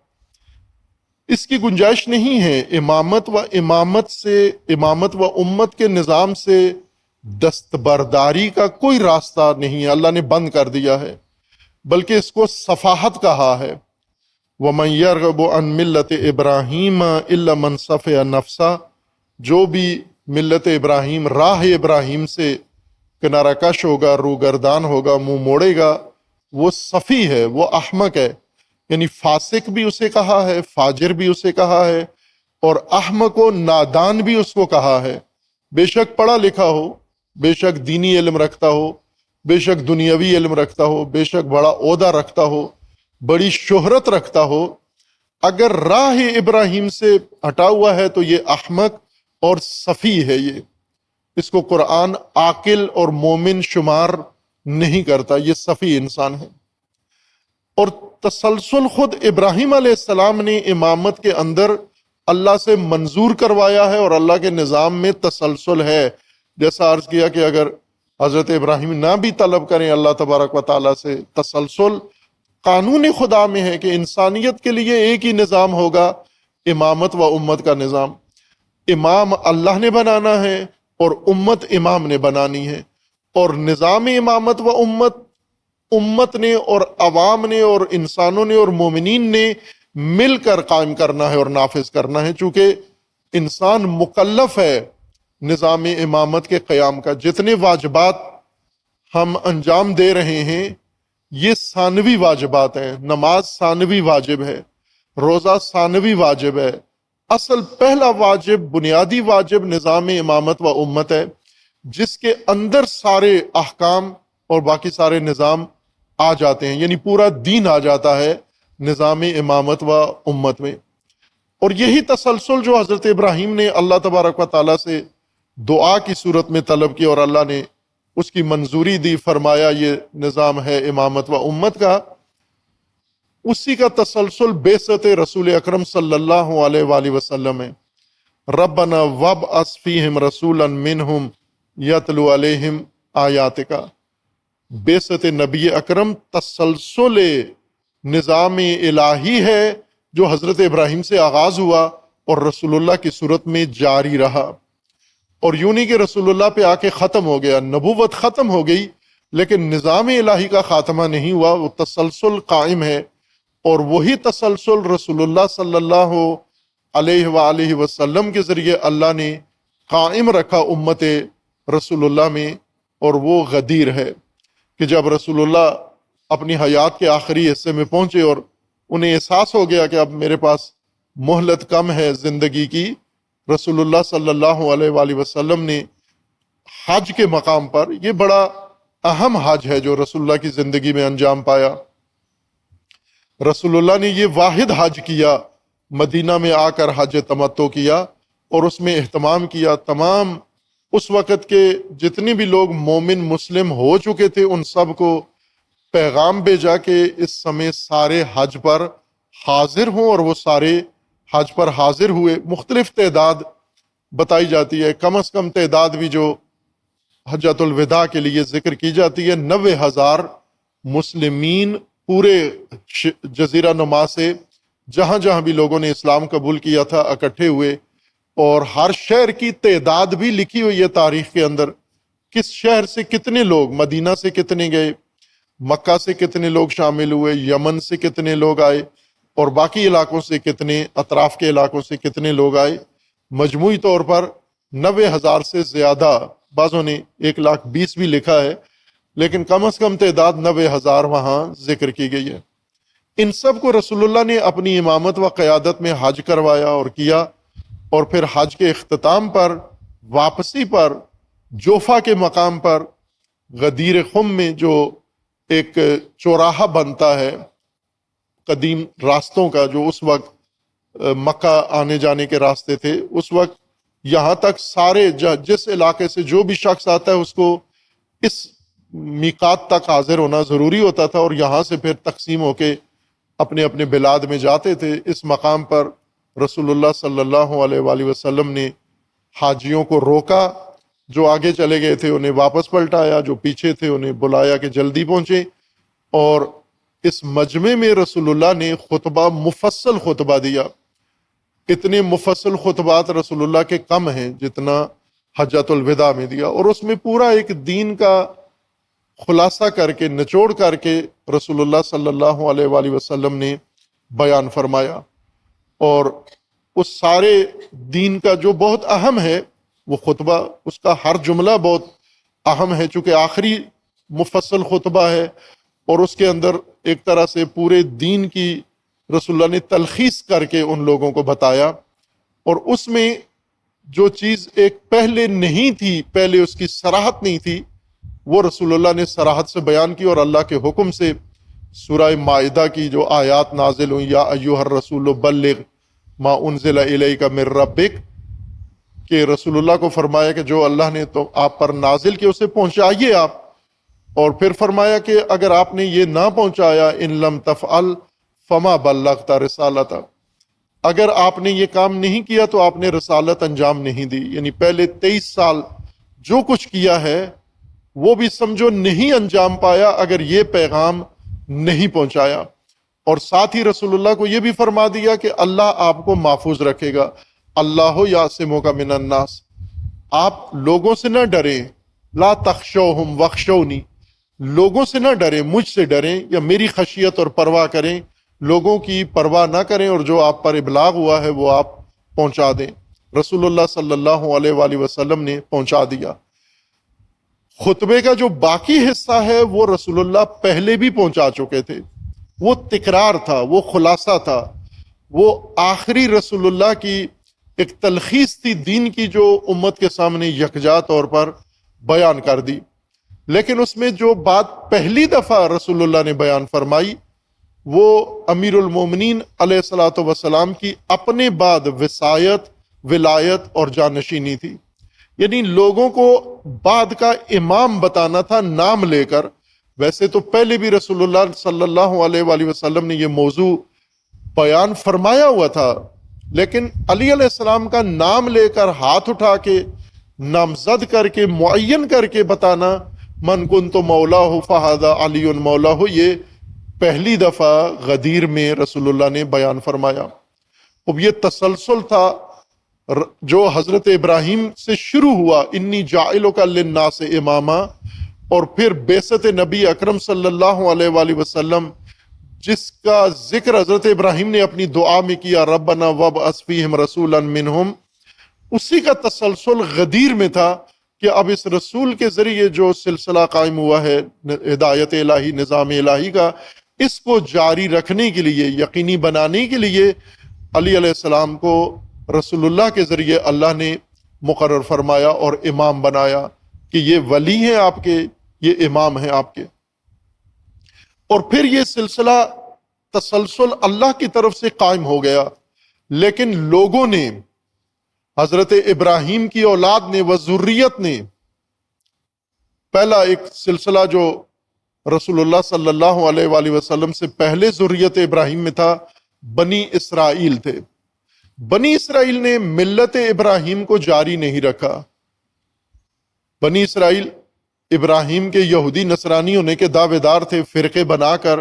اس کی گنجائش نہیں ہے۔ امامت و امت کے نظام سے دستبرداری کا کوئی راستہ نہیں ہے، اللہ نے بند کر دیا ہے، بلکہ اس کو صفاحت کہا ہے۔ وَمَن يَرْغَبُ عَن مِلَّةِ إِبْرَاهِيمَ إِلَّا مَن صَفِحَ نَفْسَهُ، جو بھی ملت ابراہیم، راہ ابراہیم سے کنارہ کش ہوگا، روگردان ہوگا، منہ موڑے گا، وہ صفی ہے، وہ احمق ہے۔ یعنی فاسق بھی اسے کہا ہے، فاجر بھی اسے کہا ہے، اور احمق و نادان بھی اس کو کہا ہے۔ بے شک پڑھا لکھا ہو، بے شک دینی علم رکھتا ہو، بے شک دنیاوی علم رکھتا ہو، بے شک بڑا عہدہ رکھتا ہو، بڑی شہرت رکھتا ہو، اگر راہ ابراہیم سے ہٹا ہوا ہے تو یہ احمق اور صفی ہے۔ یہ اس کو قرآن عاقل اور مومن شمار نہیں کرتا، یہ صفی انسان ہے۔ اور تسلسل خود ابراہیم علیہ السلام نے امامت کے اندر اللہ سے منظور کروایا ہے، اور اللہ کے نظام میں تسلسل ہے۔ جیسا عرض کیا کہ اگر حضرت ابراہیم نہ بھی طلب کریں اللہ تبارک و تعالیٰ سے، تسلسل قانون خدا میں ہے کہ انسانیت کے لیے ایک ہی نظام ہوگا، امامت و امت کا نظام۔ امام اللہ نے بنانا ہے اور امت امام نے بنانی ہے، اور نظام امامت و امت نے اور عوام نے اور انسانوں نے اور مومنین نے مل کر قائم کرنا ہے اور نافذ کرنا ہے، چونکہ انسان مکلف ہے نظام امامت کے قیام کا۔ جتنے واجبات ہم انجام دے رہے ہیں یہ ثانوی واجبات ہیں، نماز ثانوی واجب ہے، روزہ ثانوی واجب ہے، اصل پہلا واجب، بنیادی واجب نظام امامت و امت ہے، جس کے اندر سارے احکام اور باقی سارے نظام آ جاتے ہیں، یعنی پورا دین آ جاتا ہے نظام امامت و امت میں۔ اور یہی تسلسل جو حضرت ابراہیم نے اللہ تبارک و تعالیٰ سے دعا کی صورت میں طلب کی اور اللہ نے اس کی منظوری دی، فرمایا یہ نظام ہے امامت و امت کا، اسی کا تسلسل بعثت رسول اکرم صلی اللہ علیہ وآلہ وسلم ہے۔ ربنا وابعث فیہم رسولا منہم یتلو علیہم آیاتک، بعثت نبی اکرم تسلسل نظام الہی ہے جو حضرت ابراہیم سے آغاز ہوا اور رسول اللہ کی صورت میں جاری رہا، اور یوں نہیں کہ رسول اللہ پہ آ کے ختم ہو گیا، نبوت ختم ہو گئی لیکن نظام الہی کا خاتمہ نہیں ہوا، وہ تسلسل قائم ہے۔ اور وہی تسلسل رسول اللہ صلی اللہ علیہ وآلہ وسلم کے ذریعے اللہ نے قائم رکھا امت رسول اللہ میں، اور وہ غدیر ہے کہ جب رسول اللہ اپنی حیات کے آخری حصے میں پہنچے اور انہیں احساس ہو گیا کہ اب میرے پاس مہلت کم ہے زندگی کی، رسول اللہ صلی اللہ علیہ وآلہ وسلم نے حج کے مقام پر، یہ بڑا اہم حج ہے جو رسول اللہ کی زندگی میں انجام پایا۔ رسول اللہ نے یہ واحد حج کیا، مدینہ میں آ کر حج تمتع کیا اور اس میں اہتمام کیا۔ تمام اس وقت کے جتنے بھی لوگ مومن مسلم ہو چکے تھے ان سب کو پیغام بھیجا کہ اس سمے سارے حج پر حاضر ہوں، اور وہ سارے حج پر حاضر ہوئے۔ مختلف تعداد بتائی جاتی ہے، کم از کم تعداد بھی جو حجۃ الوداع کے لیے ذکر کی جاتی ہے 90,000 مسلمین پورے جزیرہ نما سے جہاں جہاں بھی لوگوں نے اسلام قبول کیا تھا اکٹھے ہوئے، اور ہر شہر کی تعداد بھی لکھی ہوئی ہے تاریخ کے اندر، کس شہر سے کتنے لوگ، مدینہ سے کتنے گئے، مکہ سے کتنے لوگ شامل ہوئے، یمن سے کتنے لوگ آئے، اور باقی علاقوں سے کتنے، اطراف کے علاقوں سے کتنے لوگ آئے۔ مجموعی طور پر 90,000 سے زیادہ، بعضوں نے 1,20,000 بھی لکھا ہے، لیکن کم از کم تعداد 90,000 وہاں ذکر کی گئی ہے۔ ان سب کو رسول اللہ نے اپنی امامت و قیادت میں حج کروایا اور کیا، اور پھر حج کے اختتام پر، واپسی پر، جوفا کے مقام پر غدیر خم میں جو ایک چوراہا بنتا ہے قدیم راستوں کا، جو اس وقت مکہ آنے جانے کے راستے تھے، اس وقت یہاں تک سارے جس علاقے سے جو بھی شخص آتا ہے اس کو اس میقات تک حاضر ہونا ضروری ہوتا تھا، اور یہاں سے پھر تقسیم ہو کے اپنے اپنے بلاد میں جاتے تھے۔ اس مقام پر رسول اللہ صلی اللہ علیہ وآلہ وسلم نے حاجیوں کو روکا، جو آگے چلے گئے تھے انہیں واپس پلٹایا، جو پیچھے تھے انہیں بلایا کہ جلدی پہنچے، اور اس مجمع میں رسول اللہ نے خطبہ، مفصل خطبہ دیا۔ اتنے مفصل خطبات رسول اللہ کے کم ہیں جتنا حجۃ الوداع میں دیا، اور اس میں پورا ایک دین کا خلاصہ کر کے، نچوڑ کر کے رسول اللہ صلی اللہ علیہ وآلہ وسلم نے بیان فرمایا، اور اس سارے دین کا جو بہت اہم ہے وہ خطبہ، اس کا ہر جملہ بہت اہم ہے، چونکہ آخری مفصل خطبہ ہے، اور اس کے اندر ایک طرح سے پورے دین کی رسول اللہ نے تلخیص کر کے ان لوگوں کو بتایا، اور اس میں جو چیز ایک پہلے نہیں تھی، پہلے اس کی صراحت نہیں تھی، وہ رسول اللہ نے صراحت سے بیان کی، اور اللہ کے حکم سے سورہ مائدہ کی جو آیات نازل ہوئی، یا ایھا الرسول بلغ ما انزل الیک من ربک، کہ رسول اللہ کو فرمایا کہ جو اللہ نے تو آپ پر نازل کیا اسے پہنچائیے آپ، اور پھر فرمایا کہ اگر آپ نے یہ نہ پہنچایا، ان لم تفعل فما بلغت رسالتہ، اگر آپ نے یہ کام نہیں کیا تو آپ نے رسالت انجام نہیں دی۔ یعنی پہلے 23 سال جو کچھ کیا ہے وہ بھی سمجھو نہیں انجام پایا اگر یہ پیغام نہیں پہنچایا، اور ساتھ ہی رسول اللہ کو یہ بھی فرما دیا کہ اللہ آپ کو محفوظ رکھے گا، اللہ یعصمک من الناس، آپ لوگوں سے نہ ڈریں، لا تخشوہم واخشونی، لوگوں سے نہ ڈریں، مجھ سے ڈریں، یا میری خشیت اور پرواہ کریں، لوگوں کی پرواہ نہ کریں، اور جو آپ پر ابلاغ ہوا ہے وہ آپ پہنچا دیں۔ رسول اللہ صلی اللہ علیہ وآلہ وسلم نے پہنچا دیا۔ خطبے کا جو باقی حصہ ہے وہ رسول اللہ پہلے بھی پہنچا چکے تھے، وہ تکرار تھا، وہ خلاصہ تھا، وہ آخری رسول اللہ کی ایک تلخیص تھی دین کی، جو امت کے سامنے یکجا طور پر بیان کر دی۔ لیکن اس میں جو بات پہلی دفعہ رسول اللہ نے بیان فرمائی وہ امیر المومنین علیہ الصلوۃ والسلام کی اپنے بعد وصایت، ولایت اور جانشینی تھی، یعنی لوگوں کو بعد کا امام بتانا تھا نام لے کر۔ ویسے تو پہلے بھی رسول اللہ صلی اللہ علیہ وآلہ وسلم نے یہ موضوع بیان فرمایا ہوا تھا، لیکن علی علیہ السلام کا نام لے کر، ہاتھ اٹھا کے، نامزد کر کے، معین کر کے بتانا، من کنت مولاہ فہذا علی مولاہ، یہ پہلی دفعہ غدیر میں رسول اللہ نے بیان فرمایا۔ اب یہ تسلسل تھا جو حضرت ابراہیم سے شروع ہوا، انی جاعلک للناس اماما، اور پھر بعثت نبی اکرم صلی اللہ علیہ وآلہ وسلم، جس کا ذکر حضرت ابراہیم نے اپنی دعا میں کیا، ربنا وابعث فیہم رسولا منہم، اسی کا تسلسل غدیر میں تھا کہ اب اس رسول کے ذریعے جو سلسلہ قائم ہوا ہے ہدایت الہی، نظام الہی کا، اس کو جاری رکھنے کے لیے، یقینی بنانے کے لیے علی علیہ السلام کو رسول اللہ کے ذریعے اللہ نے مقرر فرمایا اور امام بنایا کہ یہ ولی ہیں آپ کے، یہ امام ہیں آپ کے۔ اور پھر یہ سلسلہ تسلسل اللہ کی طرف سے قائم ہو گیا، لیکن لوگوں نے، حضرت ابراہیم کی اولاد نے و ذریت نے، پہلا ایک سلسلہ جو رسول اللہ صلی اللہ علیہ وآلہ وسلم سے پہلے ذریت ابراہیم میں تھا، بنی اسرائیل تھے۔ بنی اسرائیل نے ملت ابراہیم کو جاری نہیں رکھا۔ بنی اسرائیل ابراہیم کے یہودی نصرانی ہونے کے دعوے دار تھے، فرقے بنا کر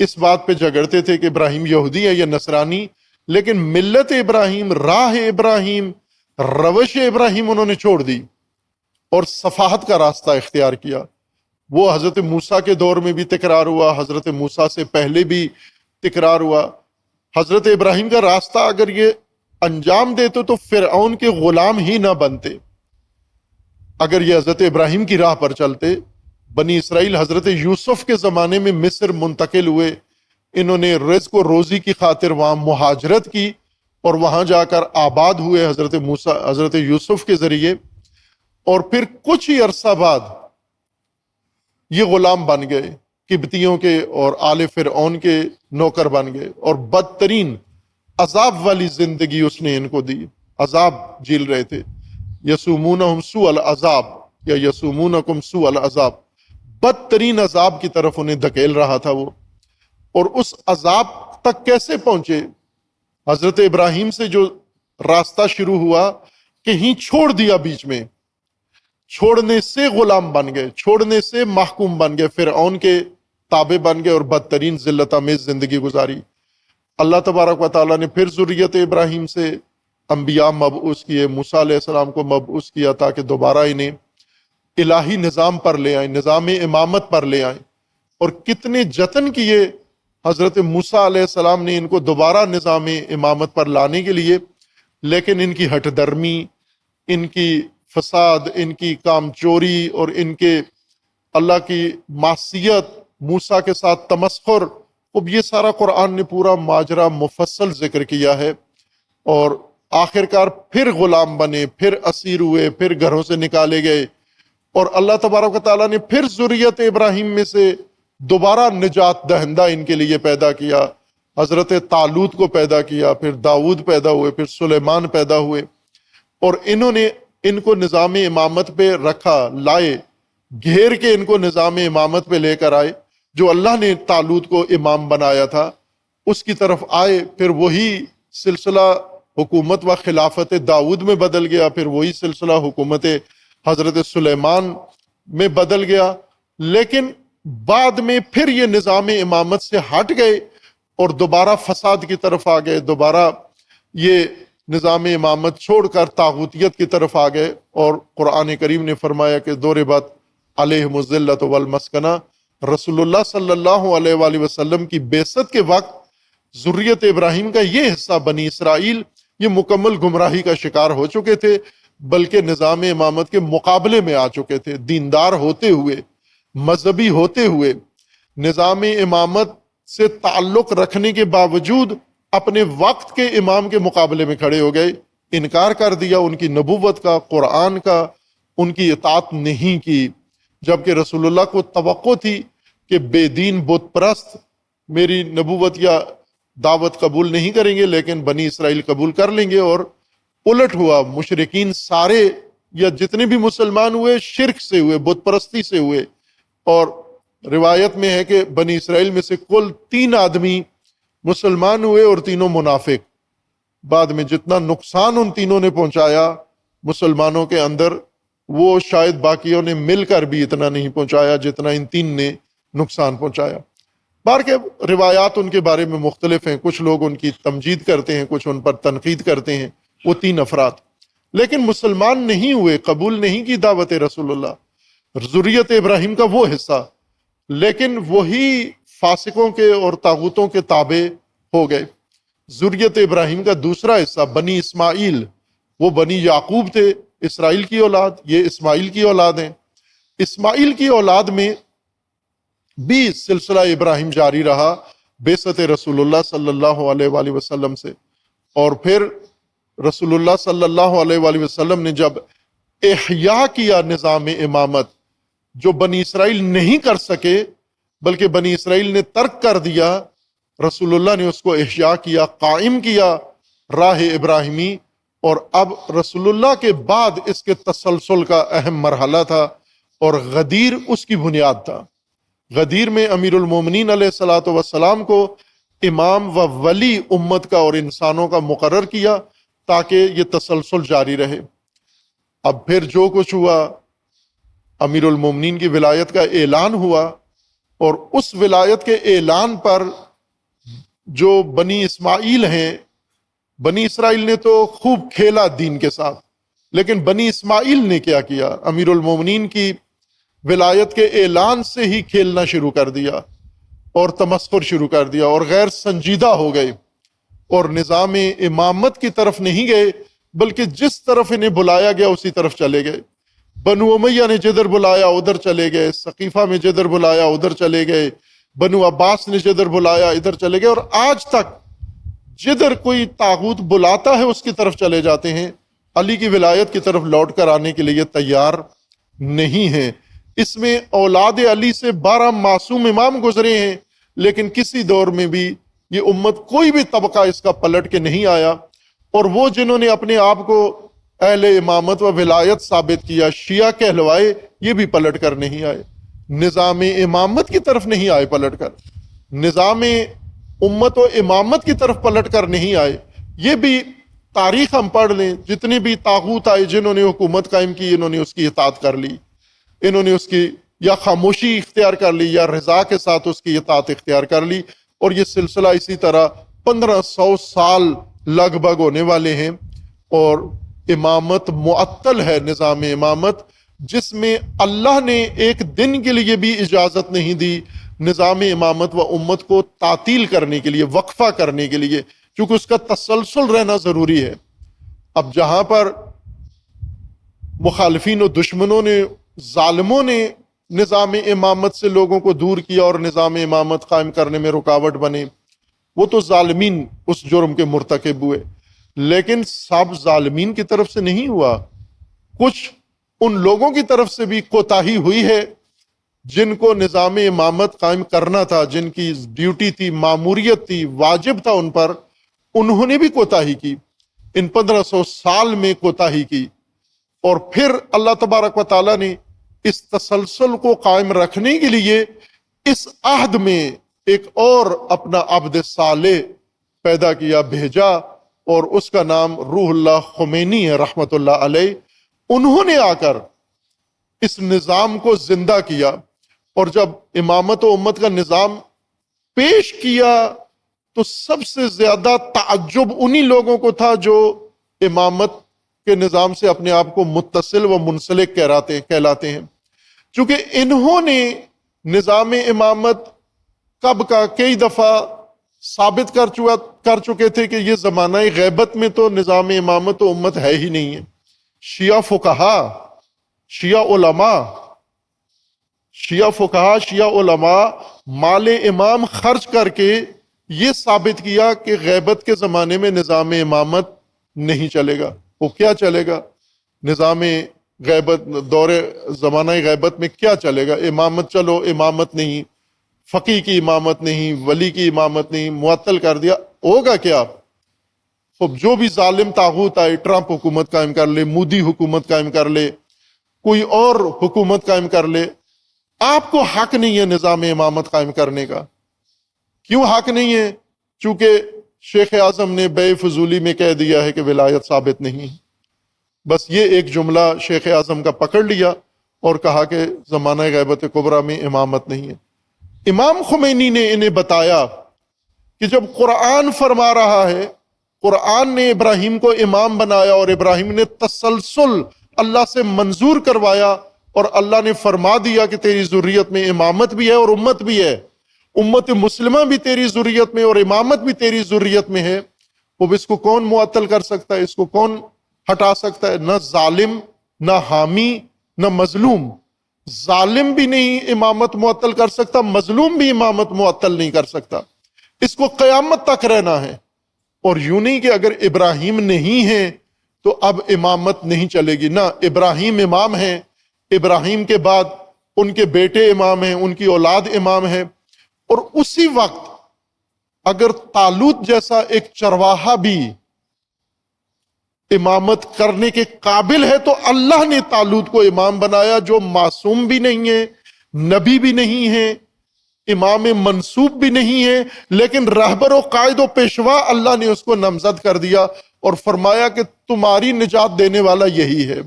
اس بات پہ جھگڑتے تھے کہ ابراہیم یہودی ہے یا نصرانی، لیکن ملت ابراہیم، راہ ابراہیم، روش ابراہیم انہوں نے چھوڑ دی اور صفاحت کا راستہ اختیار کیا۔ وہ حضرت موسیٰ کے دور میں بھی تکرار ہوا، حضرت موسیٰ سے پہلے بھی تکرار ہوا۔ حضرت ابراہیم کا راستہ اگر یہ انجام دیتے تو فرعون کے غلام ہی نہ بنتے۔ اگر یہ حضرت ابراہیم کی راہ پر چلتے، بنی اسرائیل حضرت یوسف کے زمانے میں مصر منتقل ہوئے، انہوں نے رزق و روزی کی خاطر وہاں مہاجرت کی اور وہاں جا کر آباد ہوئے حضرت یوسف کے ذریعے، اور پھر کچھ ہی عرصہ بعد یہ غلام بن گئے، قبطیوں کے اور آل فرعون کے نوکر بن گئے، اور بدترین عذاب والی زندگی اس نے ان کو دی، عذاب جھیل رہے تھے۔ یسومونہم سوء العذاب یا یسومونکم سوء العذاب، بدترین عذاب کی طرف انہیں دھکیل رہا تھا وہ۔ اور اس عذاب تک کیسے پہنچے؟ حضرت ابراہیم سے جو راستہ شروع ہوا، کہیں چھوڑ دیا بیچ میں، چھوڑنے سے غلام بن گئے، چھوڑنے سے محکوم بن گئے، فرعون کے تابع بن گئے اور بدترین ذلت آمیز زندگی گزاری۔ اللہ تبارک و تعالیٰ نے پھر ذریت ابراہیم سے انبیاء مبعوث کیے، موسیٰ علیہ السلام کو مبعوث کیا تاکہ دوبارہ انہیں الہی نظام پر لے آئیں، نظام امامت پر لے آئیں، اور کتنے جتن کیے حضرت موسیٰ علیہ السلام نے ان کو دوبارہ نظام امامت پر لانے کے لیے، لیکن ان کی ہٹ درمی، ان کی فساد، ان کی کام چوری اور ان کے اللہ کی معصیت، موسیٰ کے ساتھ تمسخر، اب یہ سارا قرآن نے پورا ماجرا مفصل ذکر کیا ہے۔ اور آخرکار پھر غلام بنے، پھر اسیر ہوئے، پھر گھروں سے نکالے گئے، اور اللہ تبارک و تعالیٰ نے پھر ذریت ابراہیم میں سے دوبارہ نجات دہندہ ان کے لیے پیدا کیا، حضرت طالوت کو پیدا کیا، پھر داؤد پیدا ہوئے، پھر سلیمان پیدا ہوئے، اور انہوں نے ان کو نظام امامت پہ رکھا، لائے، گھیر کے ان کو نظام امامت پہ لے کر آئے۔ جو اللہ نے طالوت کو امام بنایا تھا اس کی طرف آئے، پھر وہی سلسلہ حکومت و خلافت داؤد میں بدل گیا، پھر وہی سلسلہ حکومت حضرت سلیمان میں بدل گیا، لیکن بعد میں پھر یہ نظام امامت سے ہٹ گئے اور دوبارہ فساد کی طرف آ گئے، دوبارہ یہ نظام امامت چھوڑ کر طاغوتیت کی طرف آ گئے۔ اور قرآن کریم نے فرمایا کہ ضربت علیہم الذلۃ والمسکنہ، رسول اللہ صلی اللہ علیہ وآلہ وسلم کی بعثت کے وقت ذریت ابراہیم کا یہ حصہ بنی اسرائیل یہ مکمل گمراہی کا شکار ہو چکے تھے، بلکہ نظام امامت کے مقابلے میں آ چکے تھے، دیندار ہوتے ہوئے، مذہبی ہوتے ہوئے، نظام امامت سے تعلق رکھنے کے باوجود اپنے وقت کے امام کے مقابلے میں کھڑے ہو گئے، انکار کر دیا ان کی نبوت کا، قرآن کا، ان کی اطاعت نہیں کی، جبکہ رسول اللہ کو توقع تھی کہ بے دین بت پرست میری نبوت یا دعوت قبول نہیں کریں گے، لیکن بنی اسرائیل قبول کر لیں گے، اور الٹ ہوا۔ مشرکین سارے یا جتنے بھی مسلمان ہوئے شرک سے ہوئے، بت پرستی سے ہوئے، اور روایت میں ہے کہ بنی اسرائیل میں سے کل 3 آدمی مسلمان ہوئے اور تینوں منافق۔ بعد میں جتنا نقصان ان تینوں نے پہنچایا مسلمانوں کے اندر، وہ شاید باقیوں نے مل کر بھی اتنا نہیں پہنچایا جتنا ان 3 نے نقصان پہنچایا۔ بار کے روایات ان کے بارے میں مختلف ہیں، کچھ لوگ ان کی تمجید کرتے ہیں، کچھ ان پر تنقید کرتے ہیں، وہ 3 افراد، لیکن مسلمان نہیں ہوئے، قبول نہیں کی دعوت رسول اللہ، ذریت ابراہیم کا وہ حصہ، لیکن وہی فاسقوں کے اور طاغوتوں کے تابع ہو گئے۔ ذریت ابراہیم کا دوسرا حصہ بنی اسماعیل، وہ بنی یعقوب تھے، اسرائیل کی اولاد، یہ اسماعیل کی اولاد ہیں۔ اسماعیل کی اولاد میں بھی سلسلہ ابراہیم جاری رہا بعثت رسول اللہ صلی اللہ علیہ وآلہ وسلم سے، اور پھر رسول اللہ صلی اللہ علیہ وآلہ وسلم نے جب احیاء کیا نظام امامت، جو بنی اسرائیل نہیں کر سکے بلکہ بنی اسرائیل نے ترک کر دیا، رسول اللہ نے اس کو احیا کیا، قائم کیا راہ ابراہیمی۔ اور اب رسول اللہ کے بعد اس کے تسلسل کا اہم مرحلہ تھا، اور غدیر اس کی بنیاد تھا۔ غدیر میں امیر المومنین علیہ الصلوۃ والسلام کو امام و ولی امت کا اور انسانوں کا مقرر کیا تاکہ یہ تسلسل جاری رہے۔ اب پھر جو کچھ ہوا، امیر المومنین کی ولایت کا اعلان ہوا، اور اس ولایت کے اعلان پر جو بنی اسماعیل ہیں، بنی اسرائیل نے تو خوب کھیلا دین کے ساتھ، لیکن بنی اسماعیل نے کیا کیا؟ امیر المومنین کی ولایت کے اعلان سے ہی کھیلنا شروع کر دیا اور تمسخر شروع کر دیا، اور غیر سنجیدہ ہو گئے، اور نظام امامت کی طرف نہیں گئے بلکہ جس طرف انہیں بلایا گیا اسی طرف چلے گئے۔ بنو امیہ نے جدھر بلایا ادھر چلے گئے، ثقیفہ میں جدھر بلایا ادھر چلے گئے، بنو عباس نے جدھر بلایا ادھر چلے گئے، اور آج تک جدھر کوئی طاغوت بلاتا ہے اس کی طرف چلے جاتے ہیں، علی کی ولایت کی طرف لوٹ کر آنے کے لیے تیار نہیں ہیں۔ اس میں اولاد علی سے 12 معصوم امام گزرے ہیں، لیکن کسی دور میں بھی یہ امت کوئی بھی طبقہ اس کا پلٹ کے نہیں آیا، اور وہ جنہوں نے اپنے آپ کو اہل امامت و ولایت ثابت کیا، شیعہ کہلوائے، یہ بھی پلٹ کر نہیں آئے، نظام امامت کی طرف نہیں آئے، پلٹ کر نظام امت و امامت کی طرف پلٹ کر نہیں آئے۔ یہ بھی تاریخ ہم پڑھ لیں، جتنے بھی طاغوت آئے جنہوں نے حکومت قائم کی، انہوں نے اس کی اطاعت کر لی، انہوں نے اس کی یا خاموشی اختیار کر لی یا رضا کے ساتھ اس کی اطاعت اختیار کر لی، اور یہ سلسلہ اسی طرح 1500 سال لگ بھگ ہونے والے ہیں، اور امامت معطل ہے، نظام امامت جس میں اللہ نے ایک دن کے لیے بھی اجازت نہیں دی نظام امامت و امت کو تعطیل کرنے کے لیے، وقفہ کرنے کے لیے، کیونکہ اس کا تسلسل رہنا ضروری ہے۔ اب جہاں پر مخالفین و دشمنوں نے، ظالموں نے نظام امامت سے لوگوں کو دور کیا اور نظام امامت قائم کرنے میں رکاوٹ بنے، وہ تو ظالمین اس جرم کے مرتکب ہوئے، لیکن سب ظالمین کی طرف سے نہیں ہوا، کچھ ان لوگوں کی طرف سے بھی کوتاہی ہوئی ہے جن کو نظام امامت قائم کرنا تھا، جن کی ڈیوٹی تھی، ماموریت تھی، واجب تھا ان پر، انہوں نے بھی کوتاہی کی، ان 1500 سال میں کوتاہی کی۔ اور پھر اللہ تبارک و تعالیٰ نے اس تسلسل کو قائم رکھنے کے لیے اس عہد میں ایک اور اپنا عبد صالح پیدا کیا، بھیجا، اور اس کا نام روح اللہ خمینی ہے رحمت اللہ علیہ۔ انہوں نے آ کر اس نظام کو زندہ کیا، اور جب امامت و امت کا نظام پیش کیا تو سب سے زیادہ تعجب انہی لوگوں کو تھا جو امامت کے نظام سے اپنے آپ کو متصل و منسلک کہلاتے ہیں، چونکہ انہوں نے نظام امامت کب کا کئی دفعہ ثابت کر چکے تھے کہ یہ زمانہ غیبت میں تو نظام امامت و امت ہے ہی نہیں ہے۔ شیعہ فقہا، شیعہ علماء، شیعہ علماء مال امام خرچ کر کے یہ ثابت کیا کہ غیبت کے زمانے میں نظام امامت نہیں چلے گا۔ وہ کیا چلے گا؟ نظام غیبت، دور زمانہ غیبت میں کیا چلے گا؟ امامت، چلو امامت نہیں، فقی کی امامت نہیں، ولی کی امامت نہیں، معطل کر دیا، ہوگا کیا؟ خب جو بھی ظالم طاغوت آئے، ٹرمپ حکومت قائم کر لے، مودی حکومت قائم کر لے، کوئی اور حکومت قائم کر لے، آپ کو حق نہیں ہے نظام امامت قائم کرنے کا۔ کیوں حق نہیں ہے؟ چونکہ شیخ اعظم نے بے فضولی میں کہہ دیا ہے کہ ولایت ثابت نہیں ہے۔ بس یہ ایک جملہ شیخ اعظم کا پکڑ لیا اور کہا کہ زمانہ غیبت کبریٰ میں امامت نہیں ہے۔ امام خمینی نے انہیں بتایا کہ جب قرآن فرما رہا ہے، قرآن نے ابراہیم کو امام بنایا اور ابراہیم نے تسلسل اللہ سے منظور کروایا، اور اللہ نے فرما دیا کہ تیری ذریت میں امامت بھی ہے اور امت بھی ہے، امت مسلمہ بھی تیری ذریت میں اور امامت بھی تیری ذریت میں ہے۔ اب اس کو کون معطل کر سکتا ہے؟ اس کو کون ہٹا سکتا ہے؟ نہ ظالم، نہ حامی، نہ مظلوم۔ ظالم بھی نہیں امامت معطل کر سکتا، مظلوم بھی امامت معطل نہیں کر سکتا۔ اس کو قیامت تک رہنا ہے۔ اور یوں نہیں کہ اگر ابراہیم نہیں ہے تو اب امامت نہیں چلے گی، نہ، ابراہیم امام ہیں، ابراہیم کے بعد ان کے بیٹے امام ہیں، ان کی اولاد امام ہے، اور اسی وقت اگر طالوت جیسا ایک چرواہا بھی امامت کرنے کے قابل ہے تو اللہ نے طالوت کو امام بنایا، جو معصوم بھی نہیں ہے، نبی بھی نہیں ہے، امام منصوب بھی نہیں ہے، لیکن رہبر و قائد و پیشوا اللہ نے اس کو نامزد کر دیا اور فرمایا کہ تمہاری نجات دینے والا یہی ہے،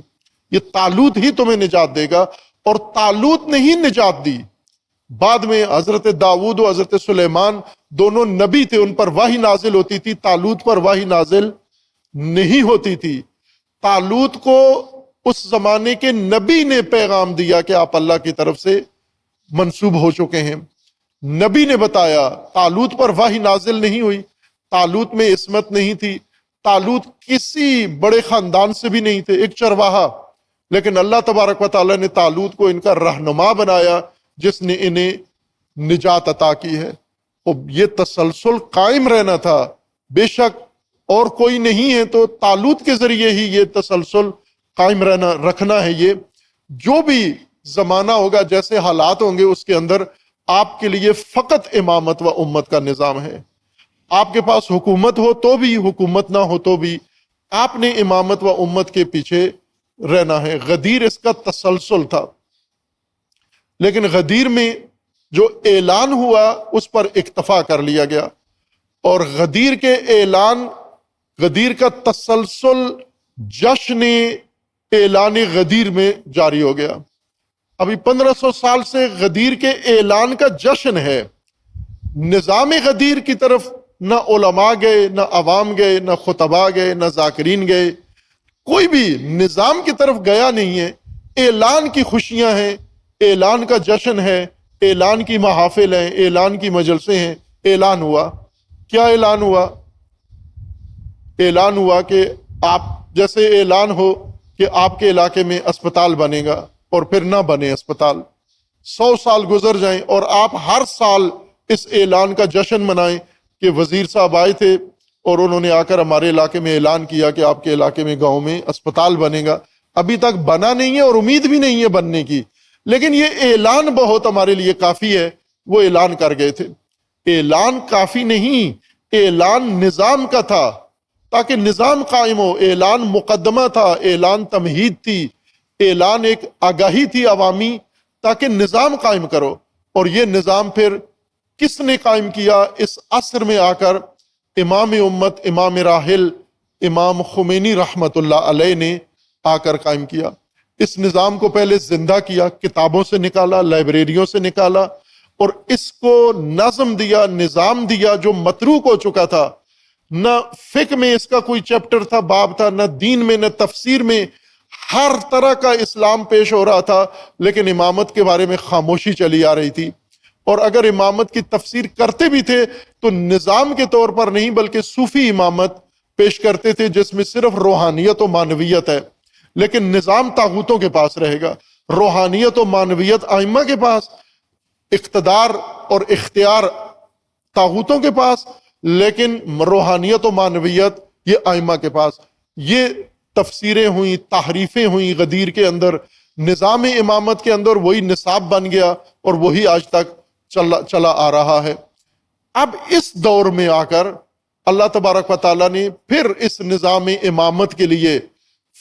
یہ طالوت ہی تمہیں نجات دے گا۔ اور طالوت نے ہی نجات دی۔ بعد میں حضرت داؤد و حضرت سلیمان دونوں نبی تھے، ان پر وحی نازل ہوتی تھی، طالوت پر وحی نازل نہیں ہوتی تھی۔ طالوت کو اس زمانے کے نبی نے پیغام دیا کہ آپ اللہ کی طرف سے منسوب ہو چکے ہیں، نبی نے بتایا۔ طالوت پر وحی نازل نہیں ہوئی، طالوت میں عصمت نہیں تھی، طالوت کسی بڑے خاندان سے بھی نہیں تھے، ایک چرواہا، لیکن اللہ تبارک و تعالیٰ نے طالوت کو ان کا رہنما بنایا جس نے انہیں نجات عطا کی ہے۔ اور یہ تسلسل قائم رہنا تھا، بے شک اور کوئی نہیں ہے تو طالوت کے ذریعے ہی یہ تسلسل قائم رکھنا ہے۔ یہ جو بھی زمانہ ہوگا، جیسے حالات ہوں گے، اس کے اندر آپ کے لیے فقط امامت و امت کا نظام ہے۔ آپ کے پاس حکومت ہو تو بھی، حکومت نہ ہو تو بھی، آپ نے امامت و امت کے پیچھے رہنا ہے۔ غدیر اس کا تسلسل تھا، لیکن غدیر میں جو اعلان ہوا اس پر اکتفا کر لیا گیا، اور غدیر کے اعلان، غدیر کا تسلسل جشن اعلان غدیر میں جاری ہو گیا۔ ابھی 1500 سال سے غدیر کے اعلان کا جشن ہے۔ نظام غدیر کی طرف نہ علماء گئے، نہ عوام گئے، نہ خطباء گئے، نہ ذاکرین گئے، کوئی بھی نظام کی طرف گیا نہیں ہے۔ اعلان کی خوشیاں ہیں، اعلان کا جشن ہے، اعلان کی محافل ہیں، اعلان کی مجلسیں ہیں۔ اعلان ہوا، کیا اعلان ہوا؟ اعلان ہوا کہ آپ، جیسے اعلان ہو کہ آپ کے علاقے میں اسپتال بنے گا اور پھر نہ بنے اسپتال، 100 سال گزر جائیں اور آپ ہر سال اس اعلان کا جشن منائیں کہ وزیر صاحب آئے تھے اور انہوں نے آ کر ہمارے علاقے میں اعلان کیا کہ آپ کے علاقے میں، گاؤں میں اسپتال بنے گا۔ ابھی تک بنا نہیں ہے اور امید بھی نہیں ہے بننے کی، لیکن یہ اعلان بہت ہمارے لیے کافی ہے۔ وہ اعلان کر گئے تھے۔ اعلان کافی نہیں، اعلان نظام کا تھا تاکہ نظام قائم ہو۔ اعلان مقدمہ تھا، اعلان تمہید تھی، اعلان ایک آگاہی تھی عوامی تاکہ نظام قائم کرو۔ اور یہ نظام پھر کس نے قائم کیا؟ اس عصر میں آ کر امام امت، امام راحل امام خمینی رحمت اللہ علیہ نے آ کر قائم کیا۔ اس نظام کو پہلے زندہ کیا، کتابوں سے نکالا، لائبریریوں سے نکالا، اور اس کو نظم دیا، نظام دیا جو متروک ہو چکا تھا۔ نہ فقہ میں اس کا کوئی چیپٹر تھا، باب تھا، نہ دین میں، نہ تفسیر میں۔ ہر طرح کا اسلام پیش ہو رہا تھا، لیکن امامت کے بارے میں خاموشی چلی آ رہی تھی۔ اور اگر امامت کی تفسیر کرتے بھی تھے تو نظام کے طور پر نہیں، بلکہ صوفی امامت پیش کرتے تھے جس میں صرف روحانیت و معنویت ہے، لیکن نظام طاغوتوں کے پاس رہے گا۔ روحانیت و معنویت ائمہ کے پاس، اقتدار اور اختیار طاغوتوں کے پاس، لیکن روحانیت و معنویت یہ ائمہ کے پاس۔ یہ تفسیریں ہوئیں، تحریفیں ہوئیں غدیر کے اندر، نظام امامت کے اندر وہی نصاب بن گیا اور وہی آج تک چلا آ رہا ہے۔ اب اس دور میں آ کر اللہ تبارک و تعالیٰ نے پھر اس نظام امامت کے لیے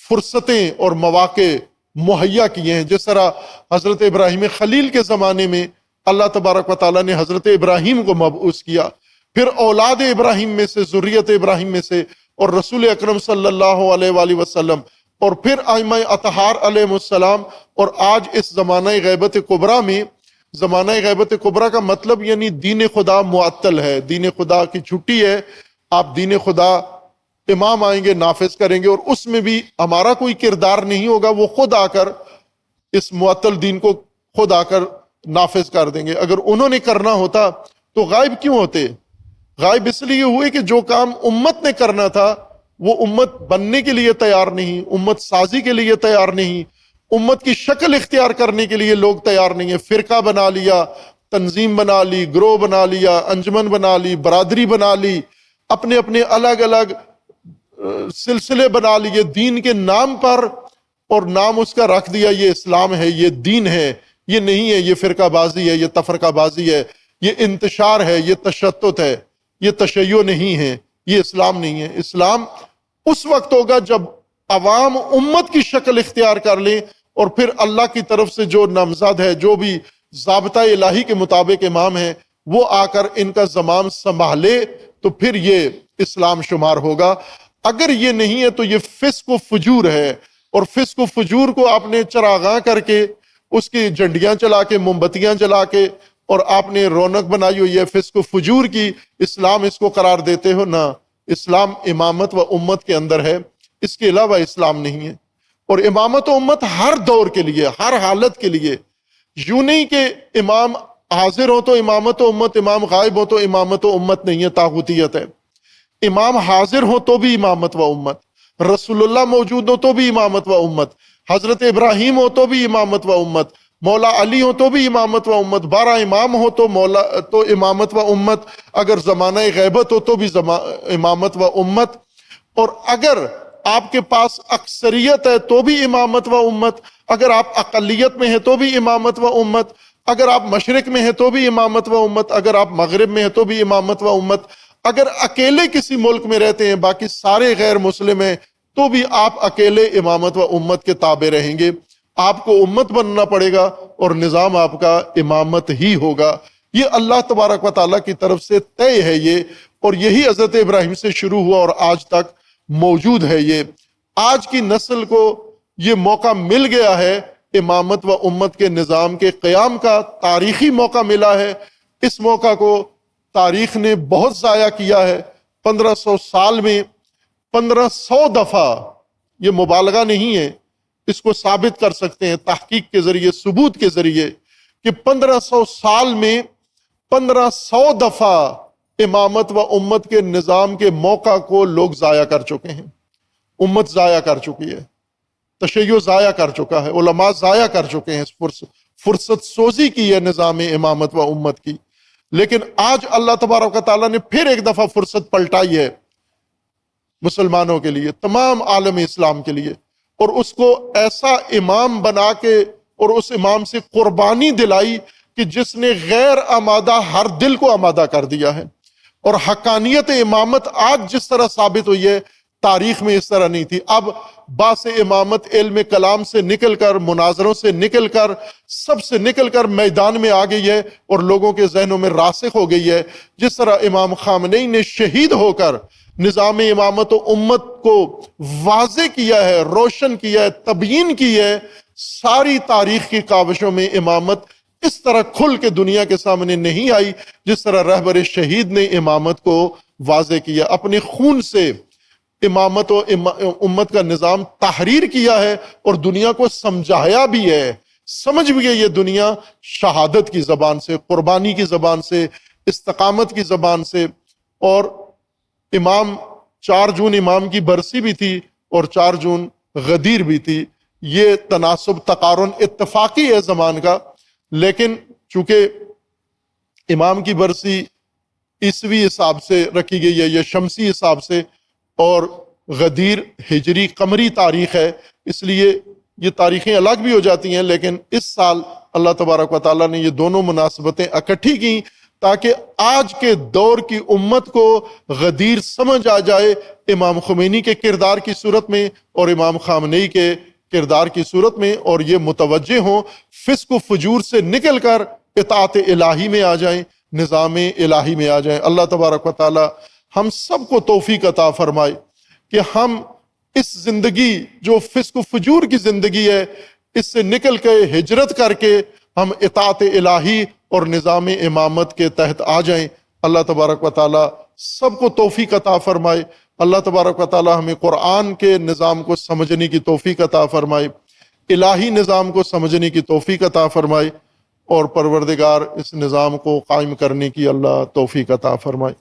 فرصتیں اور مواقع مہیا کیے ہیں۔ جس طرح حضرت ابراہیم خلیل کے زمانے میں اللہ تبارک و تعالیٰ نے حضرت ابراہیم کو مبعوث کیا، پھر اولاد ابراہیم میں سے، ذریت ابراہیم میں سے، اور رسول اکرم صلی اللہ علیہ وآلہ وسلم، اور پھر ائمہ اطہار علیہ السلام، اور آج اس زمانہ غیبت کبریٰ میں۔ زمانہ غیبت کبریٰ کا مطلب یعنی دین خدا معطل ہے، دین خدا کی چھٹی ہے۔ آپ دین خدا، امام آئیں گے، نافذ کریں گے، اور اس میں بھی ہمارا کوئی کردار نہیں ہوگا، وہ خود آ کر اس معطل دین کو خود آ کر نافذ کر دیں گے۔ اگر انہوں نے کرنا ہوتا تو غائب کیوں ہوتے؟ غائب اس لیے ہوئے کہ جو کام امت نے کرنا تھا وہ امت بننے کے لیے تیار نہیں، امت سازی کے لیے تیار نہیں، امت کی شکل اختیار کرنے کے لیے لوگ تیار نہیں ہیں۔ فرقہ بنا لیا، تنظیم بنا لی، گروہ بنا لیا، انجمن بنا لی، برادری بنا لی، اپنے اپنے الگ الگ سلسلے بنا لیے دین کے نام پر، اور نام اس کا رکھ دیا یہ اسلام ہے، یہ دین ہے، یہ نہیں ہے یہ فرقہ بازی ہے، یہ تفرقہ بازی ہے، یہ انتشار ہے، یہ تشتت ہے، یہ تشیع نہیں ہے، یہ اسلام نہیں ہے۔ اسلام اس وقت ہوگا جب عوام امت کی شکل اختیار کر لیں اور پھر اللہ کی طرف سے جو نامزد ہے، جو بھی ضابطہ الہی کے مطابق امام ہے، وہ آ کر ان کا زمام سنبھالے تو پھر یہ اسلام شمار ہوگا۔ اگر یہ نہیں ہے تو یہ فسق و فجور ہے، اور فسق و فجور کو آپ نے چراغاں کر کے، اس کی جھنڈیاں چلا کے، موم بتیاں جلا کے، اور آپ نے رونق بنائی ہوئی ہے فسق و فجور کی، اسلام اس کو قرار دیتے ہو نا۔ اسلام امامت و امت کے اندر ہے، اس کے علاوہ اسلام نہیں ہے۔ اور امامت و امت ہر دور کے لیے، ہر حالت کے لیے، یوں نہیں کہ امام حاضر ہو تو امامت و امت، امام غائب ہو تو امامت و امت نہیں ہے، طاغوتیت ہے۔ امام حاضر ہو تو بھی امامت و امت، رسول اللہ موجود ہو تو بھی امامت و امت، حضرت ابراہیم ہو تو بھی امامت و امت، مولا علی ہو تو بھی امامت و امت، 12 امام ہو تو امامت و امت، اگر زمانہ غیبت ہو تو بھی امامت و امت، اور اگر آپ کے پاس اکثریت ہے تو بھی امامت و امت، اگر آپ اقلیت میں ہیں تو بھی امامت و امت، اگر آپ مشرق میں ہیں تو بھی امامت و امت، اگر آپ مغرب میں ہیں تو بھی امامت و امت، اگر اکیلے کسی ملک میں رہتے ہیں باقی سارے غیر مسلم ہیں تو بھی آپ اکیلے امامت و امت کے تابع رہیں گے۔ آپ کو امت بننا پڑے گا اور نظام آپ کا امامت ہی ہوگا۔ یہ اللہ تبارک و تعالیٰ کی طرف سے طے ہے یہ، اور یہی حضرت ابراہیم سے شروع ہوا اور آج تک موجود ہے۔ یہ آج کی نسل کو یہ موقع مل گیا ہے، امامت و امت کے نظام کے قیام کا تاریخی موقع ملا ہے۔ اس موقع کو تاریخ نے بہت ضائع کیا ہے۔ 1500 سال میں 1500 دفعہ، یہ مبالغہ نہیں ہے، اس کو ثابت کر سکتے ہیں تحقیق کے ذریعے، ثبوت کے ذریعے، کہ 1500 سال میں 1500 دفعہ امامت و امت کے نظام کے موقع کو لوگ ضائع کر چکے ہیں۔ امت ضائع کر چکی ہے، تشیع ضائع کر چکا ہے، علماء ضائع کر چکے ہیں، فرصت سوزی کی ہے نظام امامت و امت کی۔ لیکن آج اللہ تبارک و تعالیٰ نے پھر ایک دفعہ فرصت پلٹائی ہے مسلمانوں کے لیے، تمام عالم اسلام کے لیے، اور اس کو ایسا امام بنا کے اور اس امام سے قربانی دلائی کہ جس نے غیر آمادہ ہر دل کو آمادہ کر دیا ہے۔ اور حقانیت امامت آج جس طرح ثابت ہوئی ہے، تاریخ میں اس طرح نہیں تھی۔ اب باس امامت علم کلام سے نکل کر، مناظروں سے نکل کر، سب سے نکل کر میدان میں آ گئی ہے اور لوگوں کے ذہنوں میں راسخ ہو گئی ہے۔ جس طرح امام خامنئی نے شہید ہو کر نظام امامت و امت کو واضح کیا ہے، روشن کیا ہے، تبیین کی ہے، ساری تاریخ کی کاوشوں میں امامت اس طرح کھل کے دنیا کے سامنے نہیں آئی جس طرح رہبر شہید نے امامت کو واضح کیا۔ اپنے خون سے امامت و امت کا نظام تحریر کیا ہے اور دنیا کو سمجھایا بھی ہے، سمجھ بھی گئی یہ دنیا شہادت کی زبان سے، قربانی کی زبان سے، استقامت کی زبان سے۔ اور امام 4 جون امام کی برسی بھی تھی اور 4 جون غدیر بھی تھی۔ یہ تناسب تقارن اتفاقی ہے زمان کا، لیکن چونکہ امام کی برسی عیسوی حساب سے رکھی گئی ہے یا شمسی حساب سے، اور غدیر ہجری قمری تاریخ ہے، اس لیے یہ تاریخیں الگ بھی ہو جاتی ہیں۔ لیکن اس سال اللہ تبارک و تعالیٰ نے یہ دونوں مناسبتیں اکٹھی کی تاکہ آج کے دور کی امت کو غدیر سمجھ آ جائے امام خمینی کے کردار کی صورت میں اور امام خامنئی کے کردار کی صورت میں، اور یہ متوجہ ہوں، فسق و فجور سے نکل کر اطاعت الہی میں آ جائیں، نظام الہی میں آ جائیں۔ اللہ تبارک و تعالیٰ ہم سب کو توفیق عطا فرمائے کہ ہم اس زندگی جو فسق و فجور کی زندگی ہے، اس سے نکل کے ہجرت کر کے ہم اطاعت الہی اور نظام امامت کے تحت آ جائیں۔ اللہ تبارک و تعالیٰ سب کو توفیق عطا فرمائے۔ اللہ تبارک و تعالیٰ ہمیں قرآن کے نظام کو سمجھنے کی توفیق عطا فرمائے، الہی نظام کو سمجھنے کی توفیق عطا فرمائے، اور پروردگار اس نظام کو قائم کرنے کی اللہ توفیق عطا فرمائے۔